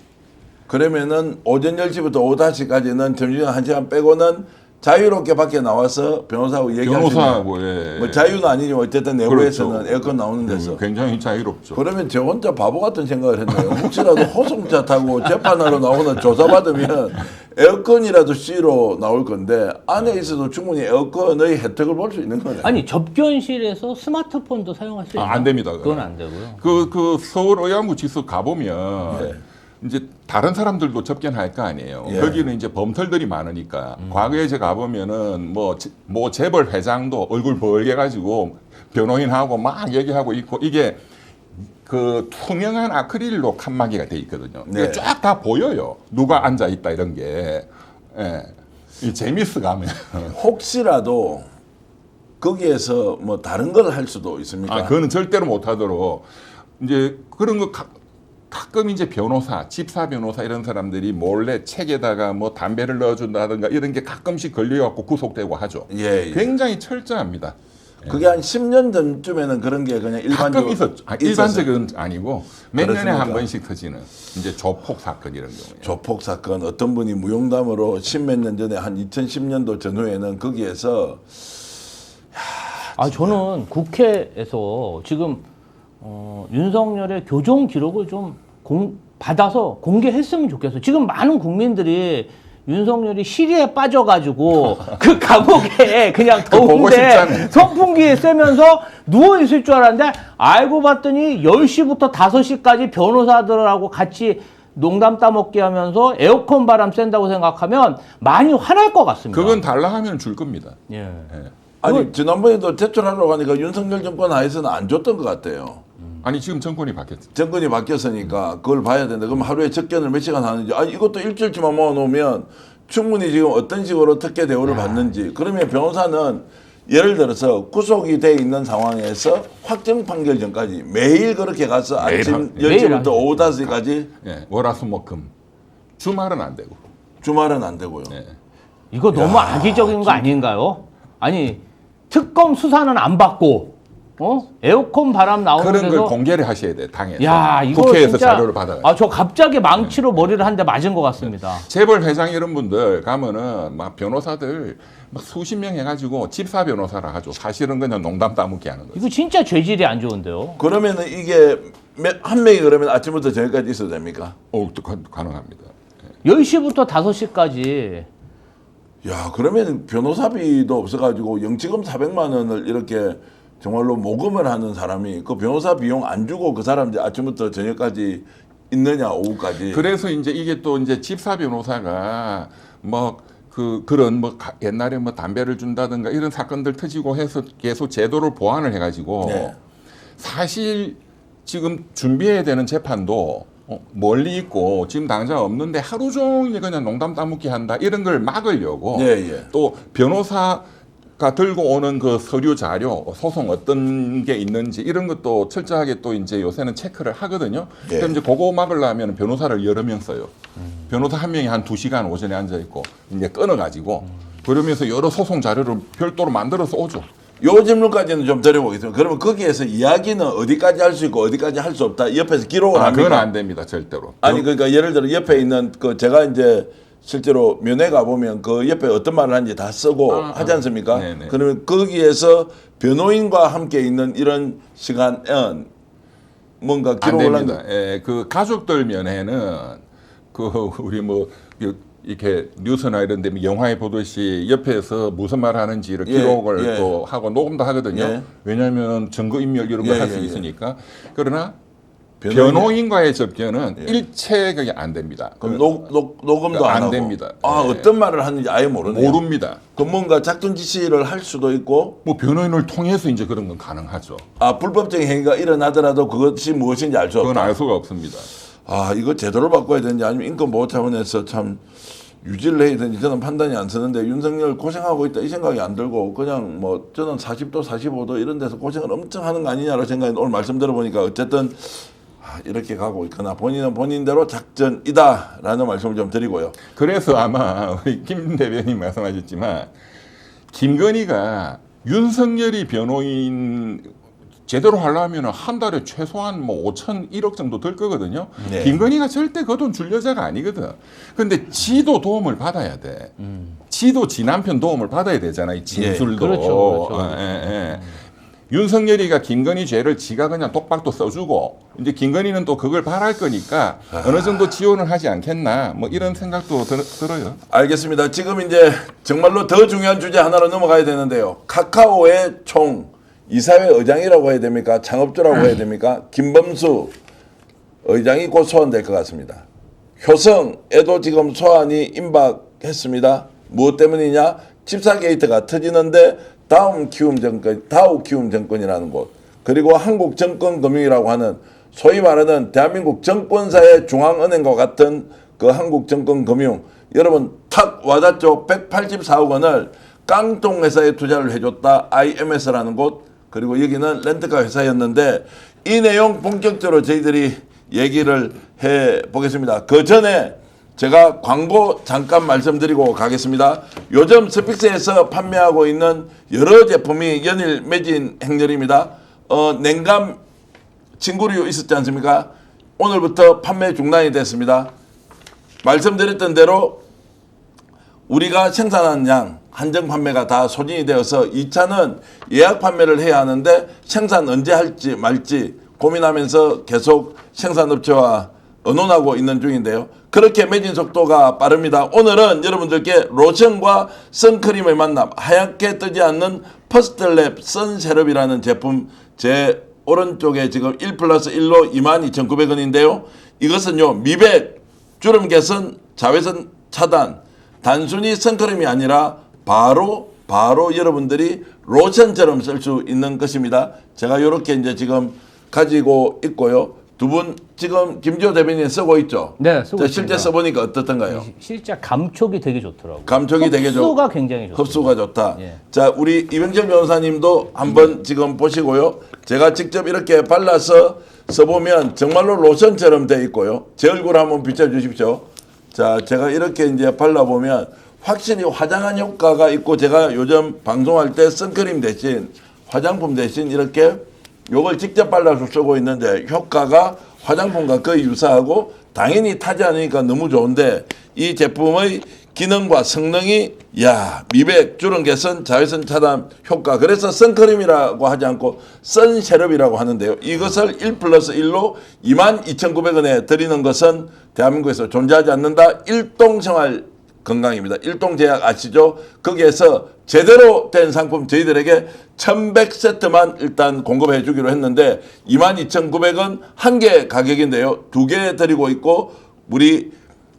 그러면은 오전 10시부터 오후 5시까지는 점심시간 1시간 빼고는 자유롭게 밖에 나와서 변호사하고 얘기할 수 있는 변호사하고 예. 뭐 자유는 아니지만 어쨌든 내부에서는 그렇죠. 에어컨 나오는 데서 굉장히 자유롭죠. 그러면 저 혼자 바보 같은 생각을 했네요. 혹시라도 호송차 타고 재판하러 나오는 조사받으면 에어컨이라도 C로 나올 건데 안에 있어도 충분히 에어컨의 혜택을 볼 수 있는 거네요. 아니 접견실에서 스마트폰도 사용할 수 있나요? 안 됩니다. 그건 안 되고요. 그 서울 의왕구치소 가보면 예. 이제 다른 사람들도 접견할 거 아니에요. 예. 거기는 이제 범털들이 많으니까 과거에 제가 가보면은 뭐 재벌 회장도 얼굴 벌게 가지고 변호인하고 막 얘기하고 있고 이게 그 투명한 아크릴로 칸막이가 돼 있거든요. 네. 이게 쫙 다 보여요. 누가 앉아 있다 이런 게. 예. 이 재미스 가면. 혹시라도 거기에서 뭐 다른 걸 할 수도 있습니까? 아, 그거는 절대로 못 하도록 이제 그런 거 가끔 이제 변호사, 집사 변호사 이런 사람들이 몰래 책에다가 뭐 담배를 넣어준다든가 이런 게 가끔씩 걸려갖고 구속되고 하죠. 예, 예. 굉장히 철저합니다. 그게 한 10년 전쯤에는 그런 게 그냥 가끔 일반적으로 있었죠. 일반적은 아니고 몇 년에 그렇습니까? 한 번씩 터지는 이제 조폭 사건 이런 경우에. 조폭 사건 어떤 분이 무용담으로 10몇 년 전에 한 2010년도 전후에는 거기에서 아 저는 국회에서 지금 윤석열의 교정 기록을 좀 받아서 공개했으면 좋겠어요. 지금 많은 국민들이 윤석열이 시리에 빠져가지고 그 감옥에 그냥 보고 싶지 더운데 않아요. 선풍기에 쐬면서 누워 있을 줄 알았는데 알고 봤더니 10시부터 5시까지 변호사들하고 같이 농담 따먹기 하면서 에어컨 바람 쐰다고 생각하면 많이 화날 것 같습니다. 그건 달라 하면 줄 겁니다. 예. 예. 아니 지난번에도 제출하려고 하니까 윤석열 정권 하에서는 안 줬던 것 같아요. 아니 지금 정권이 바뀌었죠. 정권이 바뀌었으니까 그걸 봐야 된다. 그럼 하루에 접견을 몇 시간 하는지 아니 이것도 일주일치만 모아놓으면 충분히 지금 어떤 식으로 특혜 대우를 받는지 그러면 변호사는 예를 들어서 구속이 돼 있는 상황에서 확정 판결 전까지 매일 그렇게 가서 매일 아침 매일 10시부터 하죠. 오후 5시까지 예. 월화수목금 주말은 안 되고. 주말은 안 되고요. 예. 이거 너무 악의적인 거 아닌가요? 아니 특검 수사는 안 받고 에어컨 바람 나오는 그런 걸 데서 공개를 하셔야 돼 당에서. 야 이거 국회에서 진짜 자료를 받아가지고. 아 저 갑자기 망치로 머리를 한 대 맞은 것 같습니다. 재벌 회장 이런 분들 가면은 막 변호사들 막 수십 명 해가지고 집사 변호사라 하죠. 사실은 그냥 농담 따먹기 하는 거죠. 이거 진짜 죄질이 안 좋은데요. 그러면은 이게 한 명이 그러면 아침부터 저녁까지 있어도 됩니까? 또 가능합니다. 10시부터 5시까지 야 그러면 변호사비도 없어가지고 영치금 400만 원을 이렇게 정말로 모금을 하는 사람이 그 변호사 비용 안 주고 그 사람 이제 아침부터 저녁까지 있느냐 오후까지. 그래서 이제 이게 또 이제 집사 변호사가 뭐 그런 뭐 옛날에 뭐 담배를 준다든가 이런 사건들 터지고 해서 계속 제도를 보완을 해가지고 네. 사실 지금 준비해야 되는 재판도 멀리 있고 지금 당장 없는데 하루 종일 그냥 농담 따먹기 한다 이런 걸 막으려고 예, 예. 또 변호사가 들고 오는 그 서류 자료 소송 어떤 게 있는지 이런 것도 철저하게 또 이제 요새는 체크를 하거든요. 예. 그럼 이제 그거 막으려면 변호사를 여러 명 써요. 변호사 한 명이 한 2시간 오전에 앉아 있고 이제 끊어가지고 그러면서 여러 소송 자료를 별도로 만들어서 오죠. 요 질문까지는 좀 드려보겠습니다. 그러면 거기에서 이야기는 어디까지 할 수 있고 어디까지 할 수 없다. 옆에서 기록을 아, 그건 합니까? 안 됩니다, 절대로. 아니 그러니까 예를 들어 옆에 있는 그 제가 이제 실제로 면회 가 보면 그 옆에 어떤 말을 하는지 다 쓰고 하지 않습니까? 네네. 그러면 거기에서 변호인과 함께 있는 이런 시간은 뭔가 안 기록을 한 됩니다. 예, 그 가족들 면에는 그 우리 뭐 이렇게 뉴스나 이런 데 영화에 보듯이 옆에서 무슨 말 하는지를 예, 기록을 예. 또 하고 녹음도 하거든요. 예. 왜냐하면 증거 인멸 이런 걸 예, 할 수 예, 예. 있으니까. 그러나 변호인과의 접견은 예. 일체 그게 안 됩니다. 그럼 녹음도 안 안 하고 됩니다. 아 예. 어떤 말을 하는지 아예 모르네요. 모릅니다. 그럼 뭔가 작전 지시를 할 수도 있고 뭐 변호인을 통해서 이제 그런 건 가능하죠. 아 불법적인 행위가 일어나더라도 그것이 무엇인지 알 수 그건 없다. 알 수가 없습니다. 아 이거 제대로 바꿔야 되는지 아니면 인권 보호 차원에서 참 유지를 해야 되는지 저는 판단이 안 서는데 윤석열 고생하고 있다 이 생각이 안 들고 그냥 뭐 저는 40도 45도 이런 데서 고생을 엄청 하는 거 아니냐라고 생각이 오늘 말씀 들어보니까 어쨌든 이렇게 가고 있거나 본인은 본인대로 작전이다라는 말씀을 좀 드리고요. 그래서 아마 우리 김 대변인 말씀하셨지만 김건희가 윤석열이 변호인 제대로 하려면 한 달에 최소한 뭐 5천, 1억 정도 들 거거든요. 네. 김건희가 절대 그 돈 줄 여자가 아니거든. 근데 지도 도움을 받아야 돼. 지도 지 남편 도움을 받아야 되잖아요. 진술도. 그렇죠, 그렇죠. 윤석열이가 김건희 죄를 지가 그냥 독박도 써주고 이제 김건희는 또 그걸 바랄 거니까 어느 정도 지원을 하지 않겠나 뭐 이런 생각도 들어요. 알겠습니다. 지금 이제 정말로 더 중요한 주제 하나로 넘어가야 되는데요. 카카오의 총 이사회 의장이라고 해야 됩니까? 창업주라고 해야 됩니까? 김범수 의장이 곧 소환될 것 같습니다. 효성에도 지금 소환이 임박했습니다. 무엇 때문이냐? 집사 게이트가 터지는데 다우 키움 정권이라는 곳, 그리고 한국정권금융이라고 하는 소위 말하는 대한민국 정권사의 중앙은행과 같은 그 한국정권금융, 여러분 탁 와닿죠? 184억 원을 깡통 회사에 투자를 해줬다. IMS라는 곳, 그리고 여기는 렌트카 회사였는데 이 내용 본격적으로 저희들이 얘기를 해보겠습니다. 그 전에 제가 광고 잠깐 말씀드리고 가겠습니다. 요즘 스픽스에서 판매하고 있는 여러 제품이 연일 매진 행렬입니다. 냉감 진구류 있었지 않습니까? 오늘부터 판매 중단이 됐습니다. 말씀드렸던 대로 우리가 생산한 양 한정 판매가 다 소진이 되어서 2차는 예약 판매를 해야 하는데 생산 언제 할지 말지 고민하면서 계속 생산업체와 의논하고 있는 중인데요. 그렇게 매진 속도가 빠릅니다. 오늘은 여러분들께 로션과 선크림의 만남, 하얗게 뜨지 않는 퍼스트랩 선세럽이라는 제품 제 오른쪽에 지금 1+1로 22,900원인데요. 이것은요 미백, 주름 개선, 자외선 차단, 단순히 선크림이 아니라 바로 여러분들이 로션처럼 쓸 수 있는 것입니다. 제가 이렇게 이제 지금 가지고 있고요. 두 분 지금 김지호 대변인 쓰고 있죠? 네, 쓰고 실제 있습니다. 써보니까 어떻던가요? 실제 감촉이 되게 좋더라고요. 감촉이 되게 흡수가 굉장히 좋습니다. 흡수가 좋다. 예. 자, 우리 이병철 변호사님도 한번 지금 보시고요. 제가 직접 이렇게 발라서 써보면 정말로 로션처럼 돼 있고요. 제 얼굴 한번 비춰주십시오. 자, 제가 이렇게 이제 발라보면 확실히 화장한 효과가 있고, 제가 요즘 방송할 때 선크림 대신 화장품 대신 이렇게 요걸 직접 발라서 쓰고 있는데 효과가 화장품과 거의 유사하고 당연히 타지 않으니까 너무 좋은데 이 제품의 기능과 성능이 미백, 주름 개선, 자외선 차단 효과, 그래서 선크림이라고 하지 않고 선세럽이라고 하는데요. 이것을 1+1로 22,900원에 드리는 것은 대한민국에서 존재하지 않는다. 일동생활 건강입니다. 일동제약 아시죠? 거기에서 제대로 된 상품 저희들에게 1100세트만 일단 공급해 주기로 했는데 22,900원 한 개 가격인데요. 두 개 드리고 있고, 우리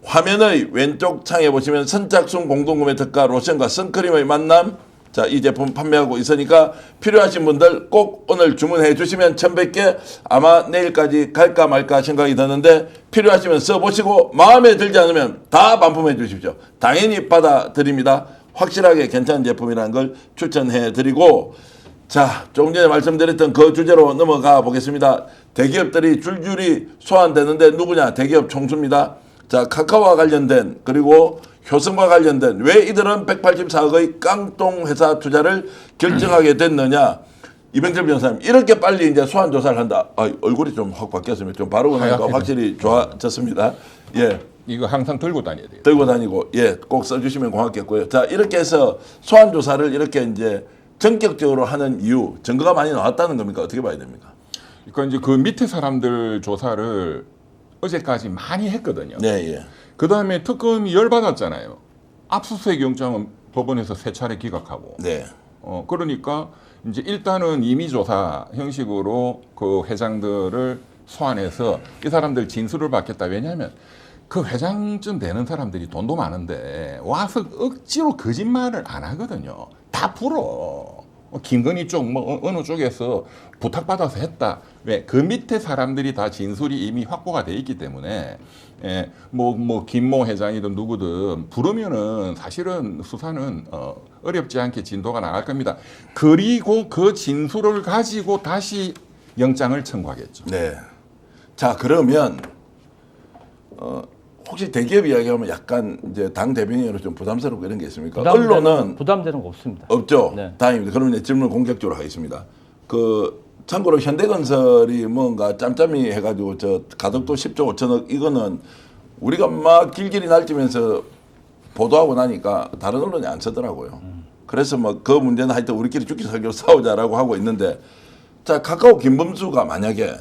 화면의 왼쪽 창에 보시면 선착순 공동구매 특가 로션과 선크림의 만남, 자, 이 제품 판매하고 있으니까 필요하신 분들 꼭 오늘 주문해 주시면 1,100개 아마 내일까지 갈까 말까 생각이 드는데 필요하시면 써보시고 마음에 들지 않으면 다 반품해 주십시오. 당연히 받아드립니다. 확실하게 괜찮은 제품이라는 걸 추천해 드리고, 자, 조금 전에 말씀드렸던 그 주제로 넘어가 보겠습니다. 대기업들이 줄줄이 소환되는데 누구냐? 대기업 총수입니다. 자, 카카오와 관련된, 그리고 효성과 관련된, 왜 이들은 184억의 깡통 회사 투자를 결정하게 됐느냐? 이병철 변호사님, 이렇게 빨리 이제 소환 조사를 한다. 얼굴이 좀 확 바뀌었습니다. 좀 바르고 나니까 확실히 좋아졌습니다. 예. 이거 항상 들고 다녀야 돼요. 들고 다니고, 예, 꼭 써주시면 고맙겠고요. 자, 이렇게 해서 소환 조사를 이렇게 이제 전격적으로 하는 이유, 증거가 많이 나왔다는 겁니까? 어떻게 봐야 됩니까? 그러니까 이제 그 밑에 사람들 조사를 어제까지 많이 했거든요. 네, 예. 그 다음에 특검이 열받았잖아요. 압수수색 영장은 법원에서 3차례 기각하고. 네. 그러니까 이제 일단은 임의조사 형식으로 그 회장들을 소환해서 이 사람들 진술을 받겠다. 왜냐하면 그 회장쯤 되는 사람들이 돈도 많은데 와서 억지로 거짓말을 안 하거든요. 다 풀어. 김건희 쪽 뭐 어느 쪽에서 부탁받아서 했다. 왜? 그 밑에 사람들이 다 진술이 이미 확보가 돼 있기 때문에 뭐 김모 회장이든 누구든 부르면은 사실은 수사는 어렵지 않게 진도가 나갈 겁니다. 그리고 그 진술을 가지고 다시 영장을 청구하겠죠. 네. 자, 그러면 혹시 대기업 이야기하면 약간 이제 당 대변인으로 좀 부담스럽고 이런 게 있습니까? 언론은 부담되는 거 없습니다. 없죠. 네. 다행입니다. 그러면 이제 질문 공격적으로 하겠습니다. 참고로 현대건설이 뭔가 짬짬이 해가지고 저 가덕도 10조 5천억 이거는 우리가 막 길길이 날뛰면서 보도하고 나니까 다른 언론이 안 쓰더라고요. 그래서 뭐 그 문제는 하여튼 우리끼리 죽기 살기로 싸우자라고 하고 있는데, 자, 카카오 김범수가 만약에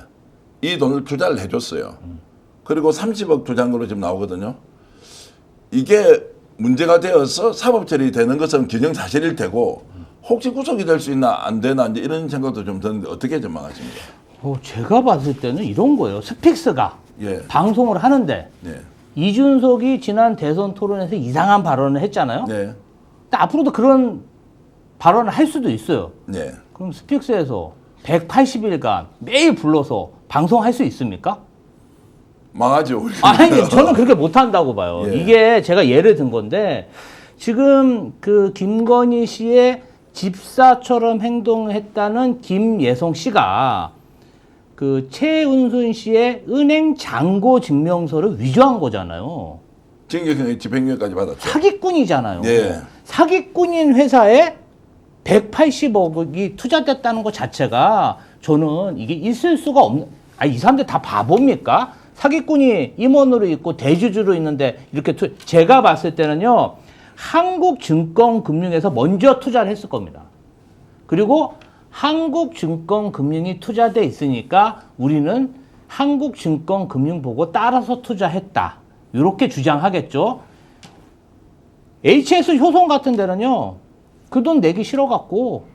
이 돈을 투자를 해줬어요. 그리고 30억 투자한 걸로 지금 나오거든요. 이게 문제가 되어서 사법 처리되는 것은 기정사실일 테고, 혹시 구속이 될 수 있나 안 되나 이제 이런 생각도 좀 드는데 어떻게 전망하십니까? 제가 봤을 때는 이런 거예요. 스픽스가 예. 방송을 하는데 네. 이준석이 지난 대선 토론에서 이상한 발언을 했잖아요. 네. 근데 앞으로도 그런 발언을 할 수도 있어요. 네. 그럼 스픽스에서 180일간 매일 불러서 방송할 수 있습니까? 망하죠. 우리. 아니, 저는 그렇게 못한다고 봐요. 예. 이게 제가 예를 든 건데, 지금 그 김건희 씨의 집사처럼 행동했다는 김예성 씨가 그 최은순 씨의 은행 잔고 증명서를 위조한 거잖아요. 징역형 집행유예까지 받았죠. 사기꾼이잖아요. 예. 사기꾼인 회사에 180억이 투자됐다는 것 자체가 저는 이게 있을 수가 없는, 이 사람들 다 바보입니까? 사기꾼이 임원으로 있고 대주주로 있는데 이렇게 제가 봤을 때는요, 한국증권금융에서 먼저 투자를 했을 겁니다. 그리고 한국증권금융이 투자돼 있으니까 우리는 한국증권금융 보고 따라서 투자했다. 이렇게 주장하겠죠. HS 효성 같은 데는요, 그 돈 내기 싫어갖고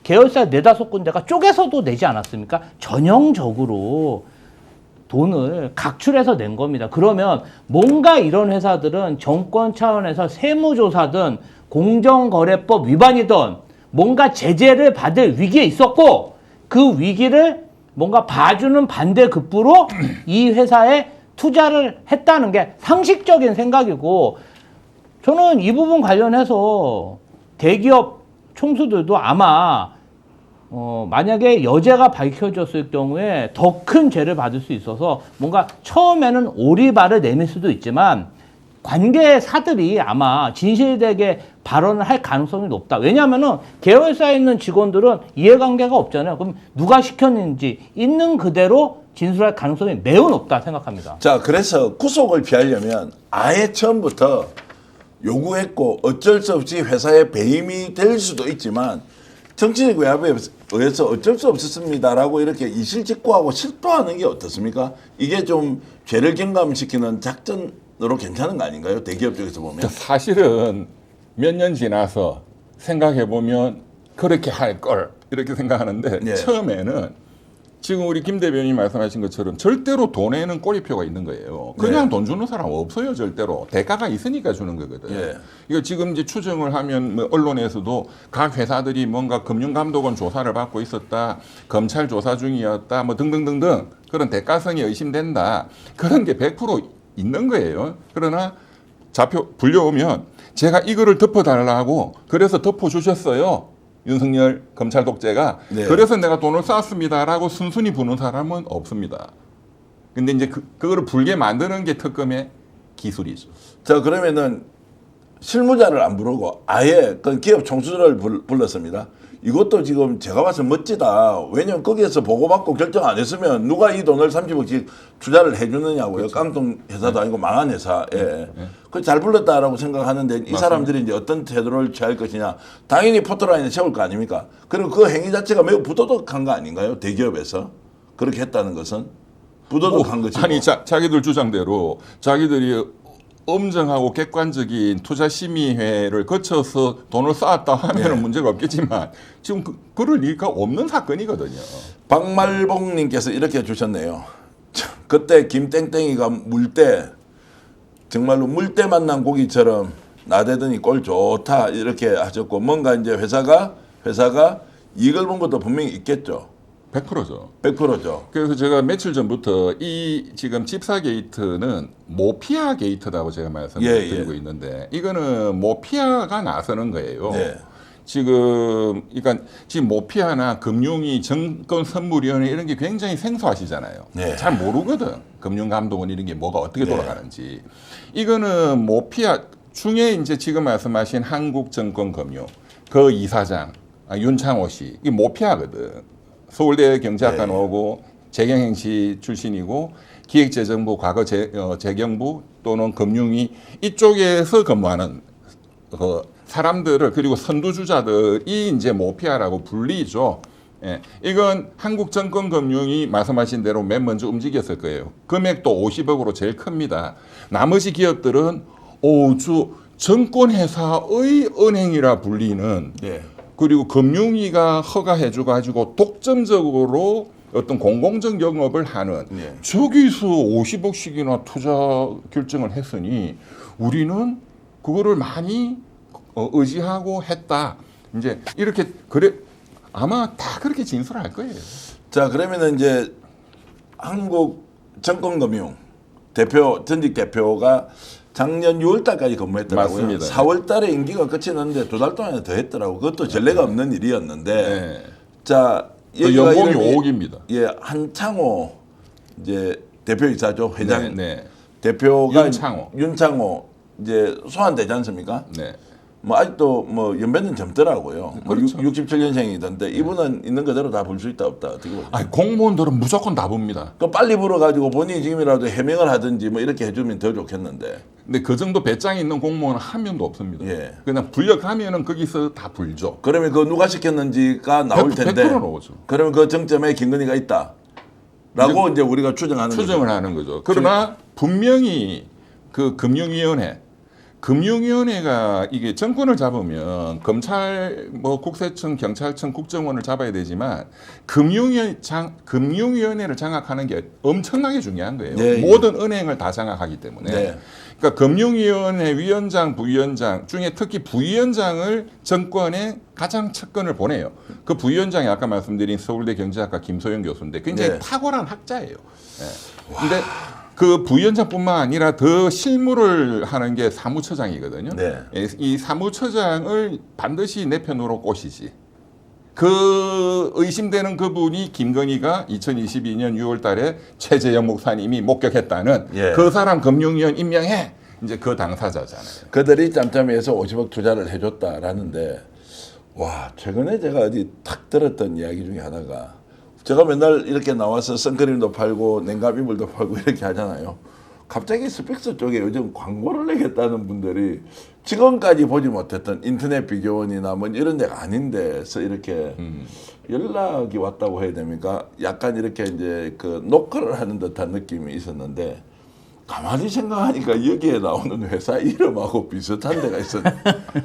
계열사 4-5군데가 쪼개서도 내지 않았습니까? 전형적으로 돈을 각출해서 낸 겁니다. 그러면 뭔가 이런 회사들은 정권 차원에서 세무조사든 공정거래법 위반이든 뭔가 제재를 받을 위기에 있었고, 그 위기를 뭔가 봐주는 반대급부로 이 회사에 투자를 했다는 게 상식적인 생각이고, 저는 이 부분 관련해서 대기업 총수들도 아마 만약에 여죄가 밝혀졌을 경우에 더 큰 죄를 받을 수 있어서 뭔가 처음에는 오리발을 내밀 수도 있지만 관계사들이 아마 진실되게 발언을 할 가능성이 높다. 왜냐하면은 계열사에 있는 직원들은 이해관계가 없잖아요. 그럼 누가 시켰는지 있는 그대로 진술할 가능성이 매우 높다 생각합니다. 자, 그래서 구속을 피하려면 아예 처음부터 요구했고 어쩔 수 없이 회사에 배임이 될 수도 있지만 정치적 외압에 의해서 어쩔 수 없었습니다라고 이렇게 이실직고하고 실토하는 게 어떻습니까? 이게 좀 죄를 경감시키는 작전으로 괜찮은 거 아닌가요? 대기업 쪽에서 보면. 사실은 몇 년 지나서 생각해 보면 그렇게 할 걸 이렇게 생각하는데 예. 처음에는 지금 우리 김 대변인이 말씀하신 것처럼 절대로 돈에는 꼬리표가 있는 거예요. 그냥 네. 돈 주는 사람 없어요, 절대로. 대가가 있으니까 주는 거거든. 예. 이거 지금 이제 추정을 하면 뭐 언론에서도 각 회사들이 뭔가 금융감독원 조사를 받고 있었다, 검찰 조사 중이었다, 뭐 등등등등 그런 대가성이 의심된다. 그런 게 100% 있는 거예요. 그러나 잡혀 불려오면 제가 이거를 덮어달라고 그래서 덮어주셨어요. 윤석열 검찰 독재가. 네. 그래서 내가 돈을 쐈습니다라고 순순히 부는 사람은 없습니다. 근데 이제 그거를 불게 만드는 게 특검의 기술이죠. 자, 그러면은 실무자를 안 부르고 아예 그 기업 총수를 불렀습니다. 이것도 지금 제가 봐서 멋지다. 왜냐면 거기에서 보고받고 결정 안 했으면 누가 이 돈을 30억씩 투자를 해주느냐고요. 깡통 회사도 아니고 망한 회사에. 그 잘 불렀다라고 생각하는데 이 사람들이 이제 어떤 태도를 취할 것이냐. 당연히 포토라인에 세울 거 아닙니까? 그리고 그 행위 자체가 매우 부도덕한 거 아닌가요? 대기업에서. 그렇게 했다는 것은. 부도덕한 거지. 아니 자기들 주장대로 자기들이 엄정하고 객관적인 투자심의회를 거쳐서 돈을 쌓았다 하면 네. 문제가 없겠지만 지금 그럴 리가 없는 사건이거든요. 박말봉님께서 이렇게 주셨네요. 그때 김땡땡이가 물 때 정말로 물 때 만난 고기처럼 나대더니 꼴 좋다 이렇게 하셨고 뭔가 이제 회사가 이익을 본 것도 분명히 있겠죠. 100%죠. 100%죠. 그래서 제가 며칠 전부터 이 지금 집사 게이트는 모피아 게이트라고 제가 말씀드리고 있는데 이거는 모피아가 나서는 거예요. 네. 그러니까 지금 모피아나 금융위, 정권 선물위원회 이런 게 굉장히 생소하시잖아요. 네. 잘 모르거든. 금융감독원 이런 게 뭐가 어떻게 돌아가는지. 이거는 모피아 중에 이제 지금 말씀하신 한국증권금융 그 이사장 윤창호 씨 이게 모피아거든. 서울대 경제학과 나오고 재경행시 출신이고 기획재정부 과거 재경부 또는 금융위 이쪽에서 근무하는 그 사람들을 그리고 선두주자들이 이제 모피아라고 불리죠. 예, 이건 한국증권금융이 말씀하신 대로 맨 먼저 움직였을 거예요. 금액도 50억으로 제일 큽니다. 나머지 기업들은 정권회사의 은행이라 불리는 예. 그리고 금융위가 허가해줘 가지고 독점적으로 어떤 공공적 영업을 하는 예. 저기서 50억씩이나 투자 결정을 했으니 우리는 그거를 많이 의지하고 했다. 이제 이렇게 그래 아마 다 그렇게 진술할 거예요. 자 그러면은 이제 한국증권금융 대표 전직 대표가 작년 6월달까지 근무했더라고요. 맞습니다. 4월달에 임기가 끝이 났는데 2달 동안 더 했더라고. 그것도 전례가 없는 일이었는데. 네. 자 그 여기가 연봉이 이름이 5억입니다. 예, 한창호 이제 대표이사죠. 회장 네. 대표가 윤창호. 이제 소환되지 않습니까? 네. 뭐 아직도 뭐 연배는 젊더라고요. 그렇죠. 67년생이던데 이분은 있는 그대로 다 볼 수 있다 없다 어떻게 보세요? 아니, 공무원들은 무조건 다 봅니다. 그 빨리 불어가지고 본인이 지금이라도 해명을 하든지 뭐 이렇게 해주면 더 좋겠는데. 근데 그 정도 배짱이 있는 공무원은 한 명도 없습니다. 예. 그냥 불력하면은 거기서 다 불죠. 그러면 그 누가 시켰는지가 나올 100% 텐데. 100% 나오죠. 그러면 그 정점에 김건희가 있다라고 이제 우리가 추정하는 추정을 거죠. 하는 거죠. 그러나 분명히 그 금융위원회가 이게 정권을 잡으면 검찰, 뭐 국세청, 경찰청, 국정원을 잡아야 되지만 금융위원회를 장악하는 게 엄청나게 중요한 거예요. 네, 모든 은행을 다 장악하기 때문에. 네. 그러니까 금융위원회 위원장, 부위원장 중에 특히 부위원장을 정권에 가장 측근을 보내요. 그 부위원장이 아까 말씀드린 서울대 경제학과 김소영 교수인데 굉장히 네. 탁월한 학자예요. 근데 그 부위원장뿐만 아니라 더 실무를 하는 게 사무처장이거든요. 네. 이 사무처장을 반드시 내 편으로 꼬시지. 그 의심되는 그분이 김건희가 2022년 6월 달에 최재형 목사님이 목격했다는 예. 그 사람 금융위원 임명해. 이제 그 당사자잖아요. 그들이 짬짬이해서 50억 투자를 해줬다라는데 와 최근에 제가 어디 탁 들었던 이야기 중에 하나가 제가 맨날 이렇게 나와서 선크림도 팔고 냉감 이불도 팔고 이렇게 하잖아요. 갑자기 스펙스 쪽에 요즘 광고를 내겠다는 분들이 지금까지 보지 못했던 인터넷 비교원이나 뭐 이런 데가 아닌데서 이렇게 연락이 왔다고 해야 됩니까? 약간 이렇게 이제 그 녹화를 하는 듯한 느낌이 있었는데 가만히 생각하니까 여기에 나오는 회사 이름하고 비슷한 데가 있었네.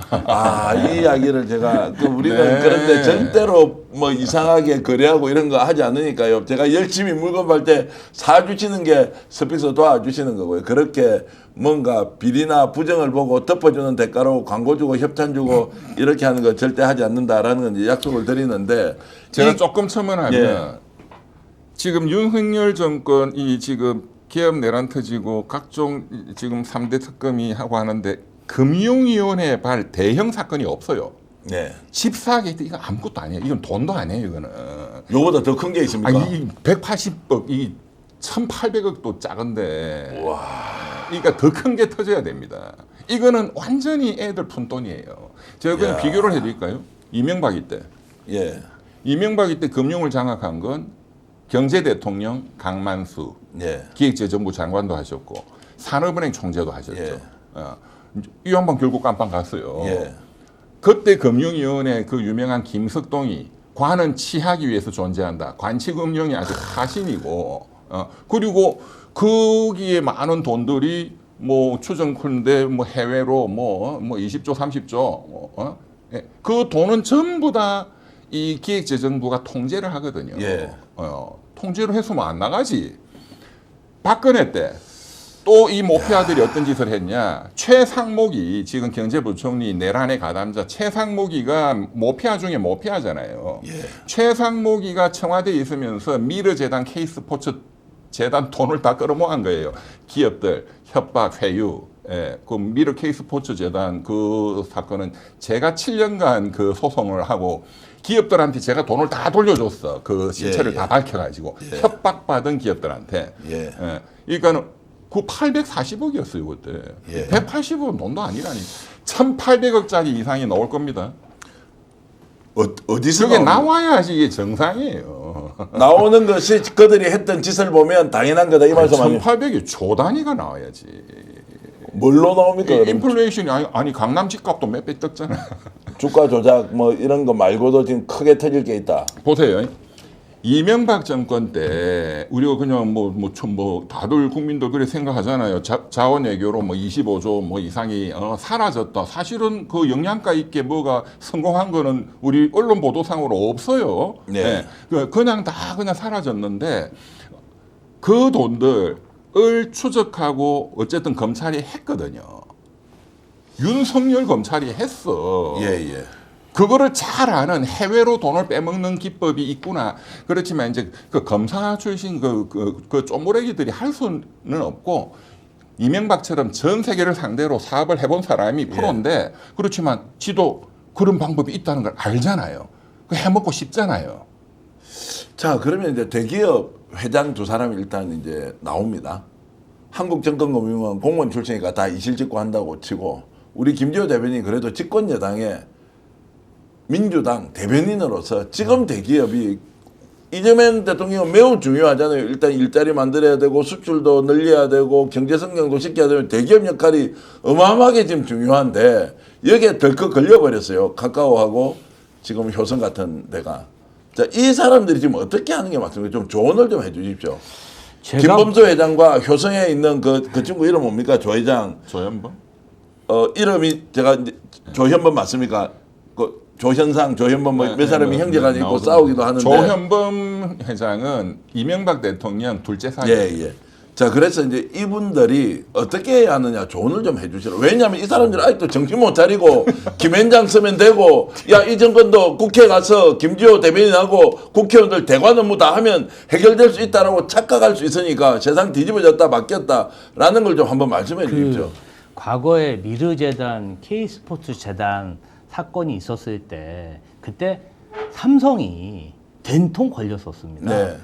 아, 이 이야기를 제가 우리는 네. 그런데 절대로 뭐 이상하게 거래하고 이런 거 하지 않으니까요. 제가 열심히 물건 팔 때 사주시는 게 스픽스 도와주시는 거고요. 그렇게 뭔가 비리나 부정을 보고 덮어주는 대가로 광고 주고 협찬 주고 이렇게 하는 거 절대 하지 않는다라는 건 이제 약속을 드리는데 제가 조금 첨언하면 예. 지금 윤석열 정권이 지금 기업 내란 터지고 각종 지금 3대 특검이 하고 하는데 금융위원회 발 대형 사건이 없어요. 네. 집사 게이트 이거 아무것도 아니에요. 이건 돈도 아니에요. 이거는. 요보다 더 큰 게 있습니까? 이 180억, 이 1,800억도 작은데. 그러니까 더 큰 게 터져야 됩니다. 이거는 완전히 애들 푼돈이에요. 제가 그냥 야. 비교를 해드릴까요? 이명박이 때. 예. 이명박이 때 금융을 장악한 건 경제대통령 강만수, 예. 기획재정부 장관도 하셨고 산업은행 총재도 하셨죠. 예. 이 양반 결국 깜빵 갔어요. 예. 그때 금융위원회 그 유명한 김석동이 관은 치하기 위해서 존재한다. 관치금융이 아주 화신이고 그리고 거기에 많은 돈들이 뭐 추정컨대 뭐 해외로 뭐 20조 30조 그 돈은 전부 다 이 기획재정부가 통제를 하거든요. 예. 통제를 해서만 안 나가지. 박근혜 때 또 이 모피아들이 어떤 짓을 했냐. 최상목이 지금 경제부총리 내란의 가담자 최상목이가 모피아 중에 모피아잖아요. 예. 최상목이가 청와대에 있으면서 미르재단 K스포츠 재단 돈을 다 끌어모은 거예요. 기업들 협박 회유. 예, 그 미르 K스포츠 재단 그 사건은 제가 7년간 그 소송을 하고 기업들한테 제가 돈을 다 돌려줬어. 그 실체를 예, 예. 다 밝혀가지고 예. 협박받은 기업들한테. 예. 그러니까는 그 840억이었어요 그때. 예. 180억은 돈도 아니라니. 1,800억짜리 이상이 나올 겁니다. 어디서 그게 나오는 나와야지 이게 정상이에요. 나오는 것이 그들이 했던 짓을 보면 당연한 거다 이 말씀 아니에요? 1,800이 조 단위가 나와야지. 뭘로 나옵니까? 그럼? 인플레이션이 아니 강남 집값도 몇 배 떴잖아. 주가 조작 뭐 이런 거 말고도 지금 크게 터질 게 있다. 보세요. 이명박 정권 때 우리가 그냥 뭐 다들 국민들 그렇게 생각하잖아요. 자원 외교로 뭐 25조 뭐 이상이 사라졌다. 사실은 그 영양가 있게 뭐가 성공한 거는 우리 언론 보도상으로 없어요. 네. 그냥 다 그냥 사라졌는데 그 돈들을 추적하고 어쨌든 검찰이 했거든요. 윤석열 검찰이 했어. 예. 그거를 잘 아는 해외로 돈을 빼먹는 기법이 있구나. 그렇지만 이제 그 검사 출신 그 쪼무레기들이 할 수는 없고 이명박처럼 전 세계를 상대로 사업을 해본 사람이 프로인데 그렇지만 지도 그런 방법이 있다는 걸 알잖아요. 그 해먹고 싶잖아요. 자, 그러면 이제 대기업 회장 두 사람이 일단 이제 나옵니다. 한국정권금융원 공무원 출신이니까 다 이실직고 한다고 치고 우리 김지호 대변인이 그래도 집권 여당에 민주당 대변인으로서 지금 대기업이 이재명 대통령은 매우 중요하잖아요. 일단 일자리 만들어야 되고 수출도 늘려야 되고 경제 성장도 시켜야 되면 대기업 역할이 어마어마하게 지금 중요한데 여기에 덜컥 걸려버렸어요. 카카오하고 지금 효성 같은 데가. 자, 이 사람들이 지금 어떻게 하는 게 맞습니까? 좀 조언을 좀 해주십시오. 김범수 회장과 효성에 있는 그 친구 이름 뭡니까? 조 회장. 조현범? 이름이 제가 이제 조현범 맞습니까? 그 조현상, 조현범 몇 사람이 형제가 있고 싸우기도 하는데. 조현범 회장은 이명박 대통령 둘째 사이예요. 예. 자, 그래서 이제 이분들이 어떻게 해야 하느냐 조언을 좀 해주시라. 왜냐하면 이 사람들이 아직도 정신 못 차리고 김현장 쓰면 되고 야, 이 정권도 국회 가서 김지호 대변인하고 국회의원들 대관 업무 다 하면 해결될 수 있다라고 착각할 수 있으니까 세상 뒤집어졌다 바뀌었다라는 걸 좀 한번 말씀해 주십시오. 과거에 미르재단, K스포츠재단 사건이 있었을 때 그때 삼성이 된통 걸렸었습니다. 네.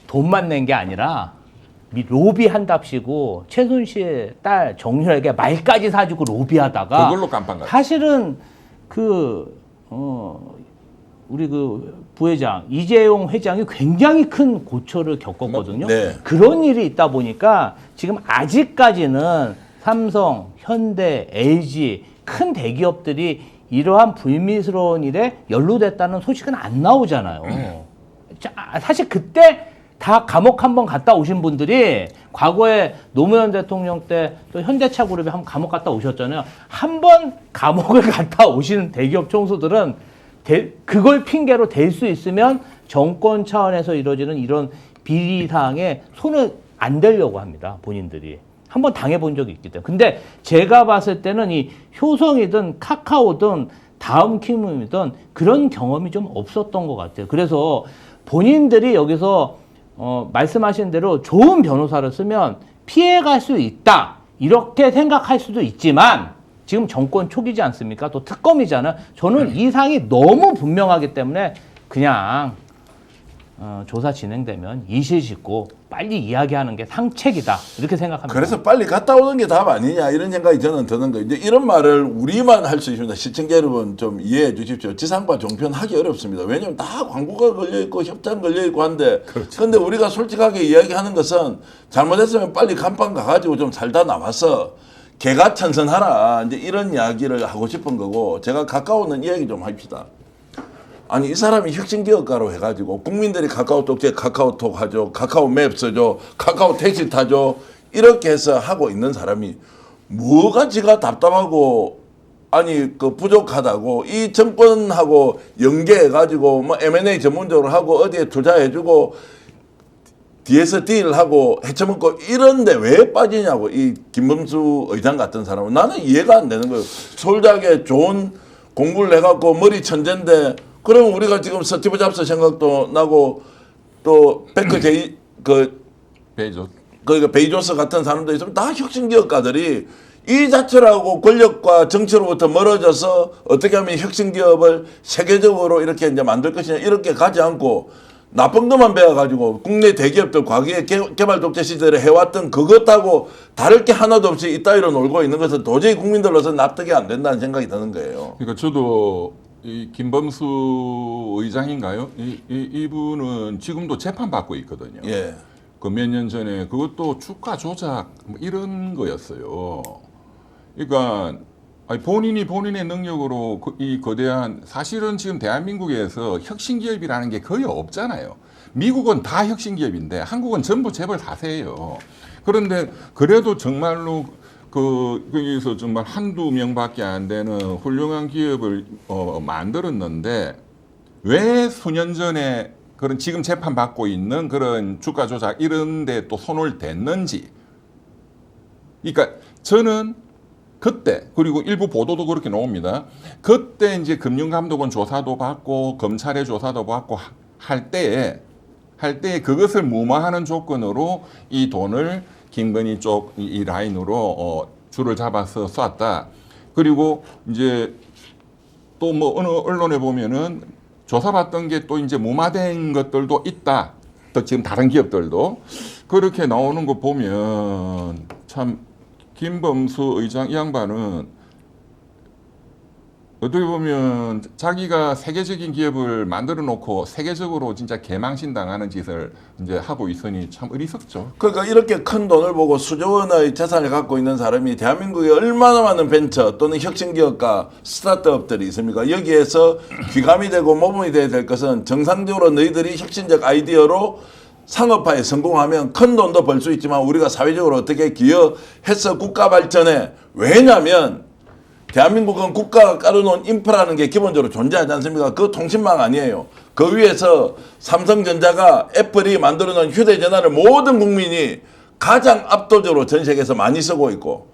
돈만 낸 게 아니라 로비한답시고 최순실의 딸 정유라에게 말까지 사주고 로비하다가 그걸로 깜빵 갔어요. 사실은 우리 그 부회장 이재용 회장이 굉장히 큰 고초를 겪었거든요. 네. 그런 일이 있다 보니까 지금 아직까지는 삼성, 현대, LG 큰 대기업들이 이러한 불미스러운 일에 연루됐다는 소식은 안 나오잖아요. 자, 사실 그때 다 감옥 한번 갔다 오신 분들이 과거에 노무현 대통령 때 또 현대차 그룹에 한번 감옥 갔다 오셨잖아요. 한 번 감옥을 갔다 오신 대기업 총수들은 그걸 핑계로 댈 수 있으면 정권 차원에서 이루어지는 이런 비리 사항에 손을 안 대려고 합니다. 본인들이. 한번 당해본 적이 있기 때문에. 근데 제가 봤을 때는 이 효성이든 카카오든 다음킴이든 그런 경험이 좀 없었던 것 같아요. 그래서 본인들이 여기서 말씀하신 대로 좋은 변호사를 쓰면 피해갈 수 있다. 이렇게 생각할 수도 있지만 지금 정권 초기지 않습니까? 또 특검이잖아요. 저는 이 사항이 너무 분명하기 때문에 그냥 조사 진행되면 이실 짓고 빨리 이야기하는 게 상책이다. 이렇게 생각합니다. 그래서 빨리 갔다 오는 게 답 아니냐 이런 생각이 저는 드는 거예요. 이제 이런 말을 우리만 할 수 있습니다. 시청자 여러분 좀 이해해 주십시오. 지상파 종편 하기 어렵습니다. 왜냐하면 다 광고가 걸려있고 협찬 걸려있고 한데 그런데 우리가 솔직하게 이야기하는 것은 잘못했으면 빨리 간판 가가지고 좀 살다 나와서 개가천선하라 이제 이런 이야기를 하고 싶은 거고 제가 가까우는 이야기 좀 합시다. 아니 이 사람이 혁신기업가로 해가지고 국민들이 카카오톡에 카카오톡 하죠. 카카오맵 쓰죠. 카카오 택시 타죠. 이렇게 해서 하고 있는 사람이 뭐가 지가 답답하고 아니 그 부족하다고 이 정권하고 연계해가지고 뭐 M&A 전문적으로 하고 어디에 투자해주고 뒤에서 딜하고 헤쳐먹고 이런데 왜 빠지냐고 이 김범수 의장 같은 사람은 나는 이해가 안 되는 거예요. 서울대학에 좋은 공부를 해갖고 머리 천재인데 그러면 우리가 지금 스티브 잡스 생각도 나고 또 베커 제이 베이조. 그러니까 베이조스 같은 사람도 있으면 다 혁신기업가들이 이 자체라고 권력과 정치로부터 멀어져서 어떻게 하면 혁신기업을 세계적으로 이렇게 이제 만들 것이냐 이렇게 가지 않고 나쁜 것만 배워가지고 국내 대기업들 과거에 개발 독재 시절에 해왔던 그것하고 다를 게 하나도 없이 이따위로 놀고 있는 것은 도저히 국민들로서 납득이 안 된다는 생각이 드는 거예요. 그러니까 저도 이 김범수 의장인가요? 이분은 지금도 재판 받고 있거든요. 예. 그 몇 년 전에 그것도 주가 조작 뭐 이런 거였어요. 그러니까 아니 본인이 본인의 능력으로 이 거대한 사실은 지금 대한민국에서 혁신기업이라는 게 거의 없잖아요. 미국은 다 혁신기업인데 한국은 전부 재벌 4세예요. 그런데 그래도 정말로 거기서 정말 한두 명밖에 안 되는 훌륭한 기업을 만들었는데 왜 수년 전에 그런 지금 재판 받고 있는 그런 주가 조작 이런 데 또 손을 댔는지. 그러니까 저는 그때 그리고 일부 보도도 그렇게 나옵니다. 그때 이제 금융감독원 조사도 받고 검찰의 조사도 받고 할 때에 그것을 무마하는 조건으로 이 돈을 김건희 쪽 이 라인으로 줄을 잡아서 쐈다. 그리고 이제 또 뭐 어느 언론에 보면은 조사받던 게 또 이제 무마된 것들도 있다. 또 지금 다른 기업들도 그렇게 나오는 거 보면 참 김범수 의장 이 양반은 어떻게 보면 자기가 세계적인 기업을 만들어 놓고 세계적으로 진짜 개망신 당하는 짓을 이제 하고 있으니 참 어리석죠. 그러니까 이렇게 큰 돈을 보고 수조 원의 재산을 갖고 있는 사람이 대한민국에 얼마나 많은 벤처 또는 혁신기업과 스타트업들이 있습니까? 여기에서 귀감이 되고 모범이 돼야 될 것은 정상적으로 너희들이 혁신적 아이디어로 상업화에 성공하면 큰 돈도 벌 수 있지만 우리가 사회적으로 어떻게 기여해서 국가 발전에 왜냐하면 대한민국은 국가가 깔아놓은 인프라는 게 기본적으로 존재하지 않습니까? 그 통신망 아니에요. 그 위에서 삼성전자가 애플이 만들어놓은 휴대전화를 모든 국민이 가장 압도적으로 전 세계에서 많이 쓰고 있고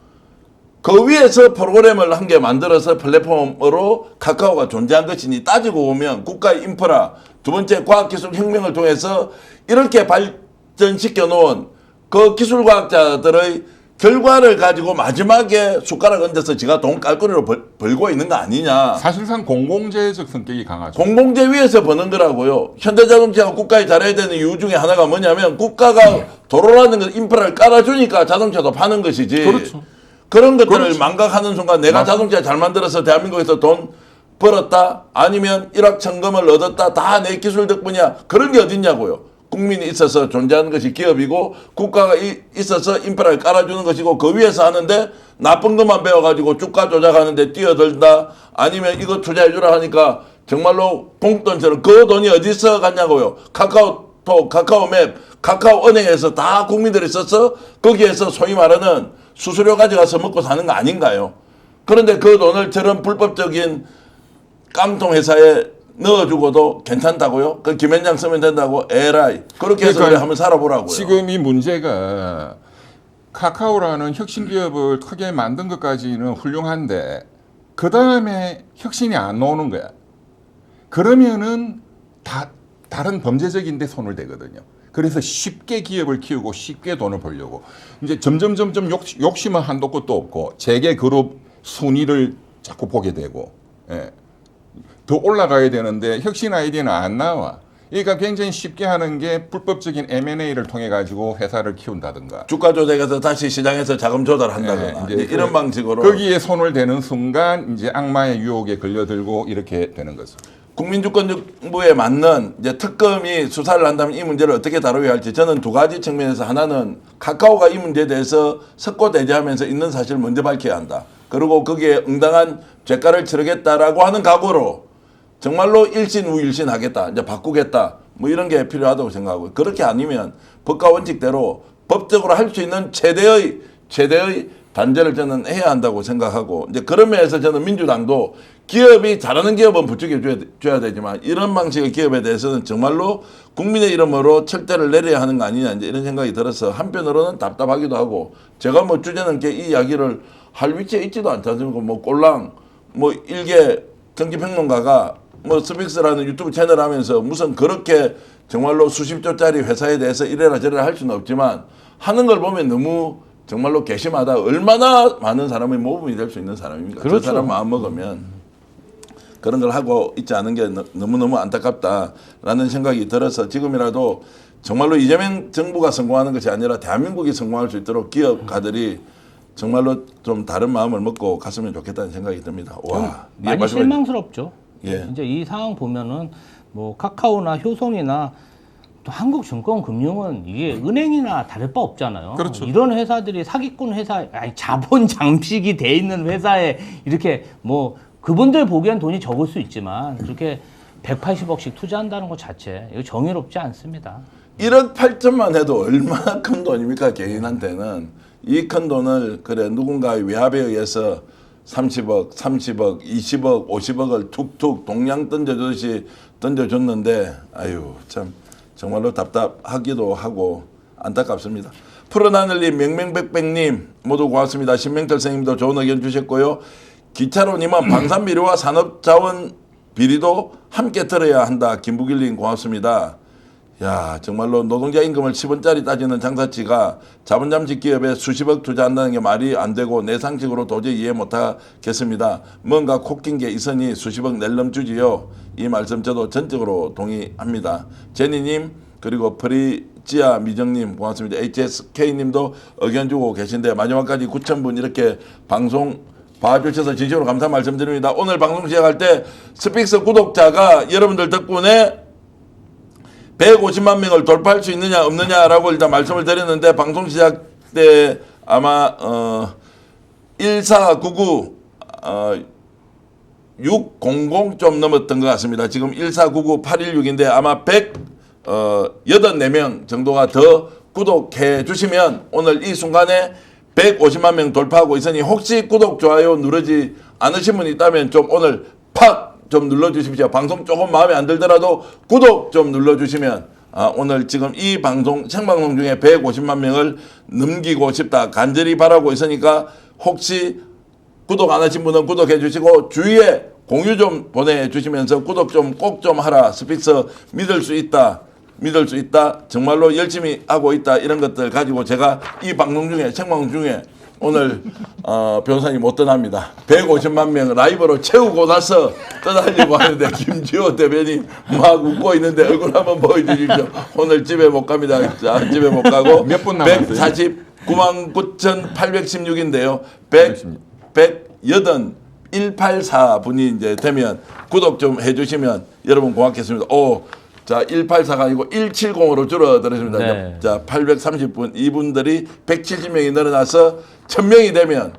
그 위에서 프로그램을 한 개 만들어서 플랫폼으로 카카오가 존재한 것이니 따지고 보면 국가의 인프라 두 번째 과학기술 혁명을 통해서 이렇게 발전시켜 놓은 그 기술과학자들의 결과를 가지고 마지막에 숟가락 얹어서 지가 돈 깔거리로 벌고 있는 거 아니냐. 사실상 공공재적 성격이 강하죠. 공공재 위에서 버는 거라고요. 현대자동차가 국가에 잘해야 되는 이유 중에 하나가 뭐냐면 국가가 도로라는 것 인프라를 깔아주니까 자동차도 파는 것이지. 그렇죠. 그런 것들을 그렇죠. 망각하는 순간 내가 자동차 잘 만들어서 대한민국에서 돈 벌었다 아니면 일확천금을 얻었다 다 내 기술 덕분이야. 그런 게 어딨냐고요. 국민이 있어서 존재하는 것이 기업이고 국가가 있어서 인프라를 깔아주는 것이고 그 위에서 하는데 나쁜 것만 배워가지고 주가 조작하는데 뛰어들다 아니면 이거 투자해주라 하니까 정말로 봉돈처럼 그 돈이 어디서 갔냐고요. 카카오톡, 카카오맵, 카카오은행에서 다 국민들이 써서 거기에서 소위 말하는 수수료 가져가서 먹고 사는 거 아닌가요? 그런데 그 돈을 저런 불법적인 깜통 회사에 넣어주고도 괜찮다고요? 그 김현장 쓰면 된다고? 에라이. 그렇게 해서 그러니까 우리 한번 살아보라고요. 지금 이 문제가 카카오라는 혁신기업을 크게 만든 것까지는 훌륭한데 그 다음에 혁신이 안 나오는 거야. 그러면은 다른 범죄적인 데 손을 대거든요. 그래서 쉽게 기업을 키우고 쉽게 돈을 벌려고 이제 점점 욕심은 한도 끝도 없고 재계 그룹 순위를 자꾸 보게 되고 예. 더 올라가야 되는데 혁신 아이디어는 안 나와. 그러니까 굉장히 쉽게 하는 게 불법적인 M&A를 통해 가지고 회사를 키운다든가. 주가 조작해서 다시 시장에서 자금 조달한다거나 네, 이제 이런 방식으로 거기에 손을 대는 순간 이제 악마의 유혹에 걸려들고 이렇게 되는 거죠. 국민주권정부에 맞는 이제 특검이 수사를 한다면 이 문제를 어떻게 다루어야 할지 저는 두 가지 측면에서 하나는 카카오가 이 문제에 대해서 석고대죄하면서 있는 사실을 먼저 밝혀야 한다. 그리고 거기에 응당한 죄가를 치르겠다라고 하는 각오로 정말로 일신우일신 하겠다. 이제 바꾸겠다. 뭐 이런 게 필요하다고 생각하고 그렇게 아니면 법과 원칙대로 법적으로 할 수 있는 최대의 단죄를 저는 해야 한다고 생각하고 이제 그런 면에서 저는 민주당도 기업이 잘하는 기업은 부추겨 줘야 되지만 이런 방식의 기업에 대해서는 정말로 국민의 이름으로 철대를 내려야 하는 거 아니냐 이제 이런 생각이 들어서 한편으로는 답답하기도 하고 제가 뭐 주제넘게 이 이야기를 할 위치에 있지도 않지 않습니까? 뭐 꼴랑 뭐 일개 경제평론가가 뭐 스픽스라는 유튜브 채널 하면서 무슨 그렇게 정말로 수십조짜리 회사에 대해서 이래라 저래라 할 수는 없지만 하는 걸 보면 너무 정말로 괘씸하다. 얼마나 많은 사람의 모범이 될 수 있는 사람입니까? 그렇죠. 저 사람 마음 먹으면 그런 걸 하고 있지 않은 게 너무너무 안타깝다라는 생각이 들어서 지금이라도 정말로 이재명 정부가 성공하는 것이 아니라 대한민국이 성공할 수 있도록 기업가들이 정말로 좀 다른 마음을 먹고 갔으면 좋겠다는 생각이 듭니다. 와, 많이 실망스럽죠. 예. 진짜 이 상황 보면은 뭐 카카오나 효성이나 또 한국증권금융은 이게 은행이나 다를 바 없잖아요. 그렇죠. 이런 회사들이 사기꾼 회사, 아니 자본 장식이 돼 있는 회사에 이렇게 뭐 그분들 보기엔 돈이 적을 수 있지만 그렇게 180억씩 투자한다는 것 자체 이거 정의롭지 않습니다. 1억 8천만 해도 얼마나 큰 돈입니까? 개인한테는. 이 큰 돈을 그래 누군가의 외압에 의해서 30억, 30억, 20억, 50억을 툭툭 동양 던져주듯이 던져줬는데 아유 참 정말로 답답하기도 하고 안타깝습니다. 푸른 하늘님, 명명백백님 모두 고맙습니다. 신명철 선생님도 좋은 의견 주셨고요. 기차로님은 방산비료와 산업자원 비리도 함께 들어야 한다. 김부길님 고맙습니다. 야 정말로 노동자 임금을 10원짜리 따지는 장사치가 자본잠식 기업에 수십억 투자한다는 게 말이 안 되고 내 상식으로 도저히 이해 못하겠습니다. 뭔가 콕낀 게 있으니 수십억 낼름 주지요. 이 말씀 저도 전적으로 동의합니다. 제니님 그리고 프리지아 미정님 고맙습니다. HSK님도 의견 주고 계신데 마지막까지 9,000분 이렇게 방송 봐주셔서 진심으로 감사 말씀드립니다. 오늘 방송 시작할 때 스픽스 구독자가 여러분들 덕분에 150만 명을 돌파할 수 있느냐 없느냐라고 일단 말씀을 드렸는데 방송 시작 때 아마 1499 600 좀 넘었던 것 같습니다. 지금 1499 816인데 아마 184명 정도가 더 구독해 주시면 오늘 이 순간에 150만 명 돌파하고 있으니 혹시 구독, 좋아요 누르지 않으신 분이 있다면 좀 오늘 팍 좀 눌러주십시오. 방송 조금 마음에 안 들더라도 구독 좀 눌러주시면 오늘 지금 이 방송 생방송 중에 150만 명을 넘기고 싶다 간절히 바라고 있으니까 혹시 구독 안 하신 분은 구독해 주시고 주위에 공유 좀 보내주시면서 구독 좀 꼭 좀 하라. 스픽스 믿을 수 있다. 정말로 열심히 하고 있다. 이런 것들 가지고 제가 이 방송 중에 생방송 중에 오늘 변호사님 못 떠납니다. 150만 명 라이브로 채우고 나서 떠나려고 하는데 김지호 대변인 막 웃고 있는데 얼굴 한번 보여주십시오. 오늘 집에 못 갑니다. 자, 집에 못 가고 몇 분 남았어요? 149만 9,816인데요. 184분이 이제 되면 구독 좀 해주시면 여러분 고맙겠습니다. 자, 184가 아니고 170으로 줄어들었습니다. 네. 자, 830분. 이분들이 170명이 늘어나서 1000명이 되면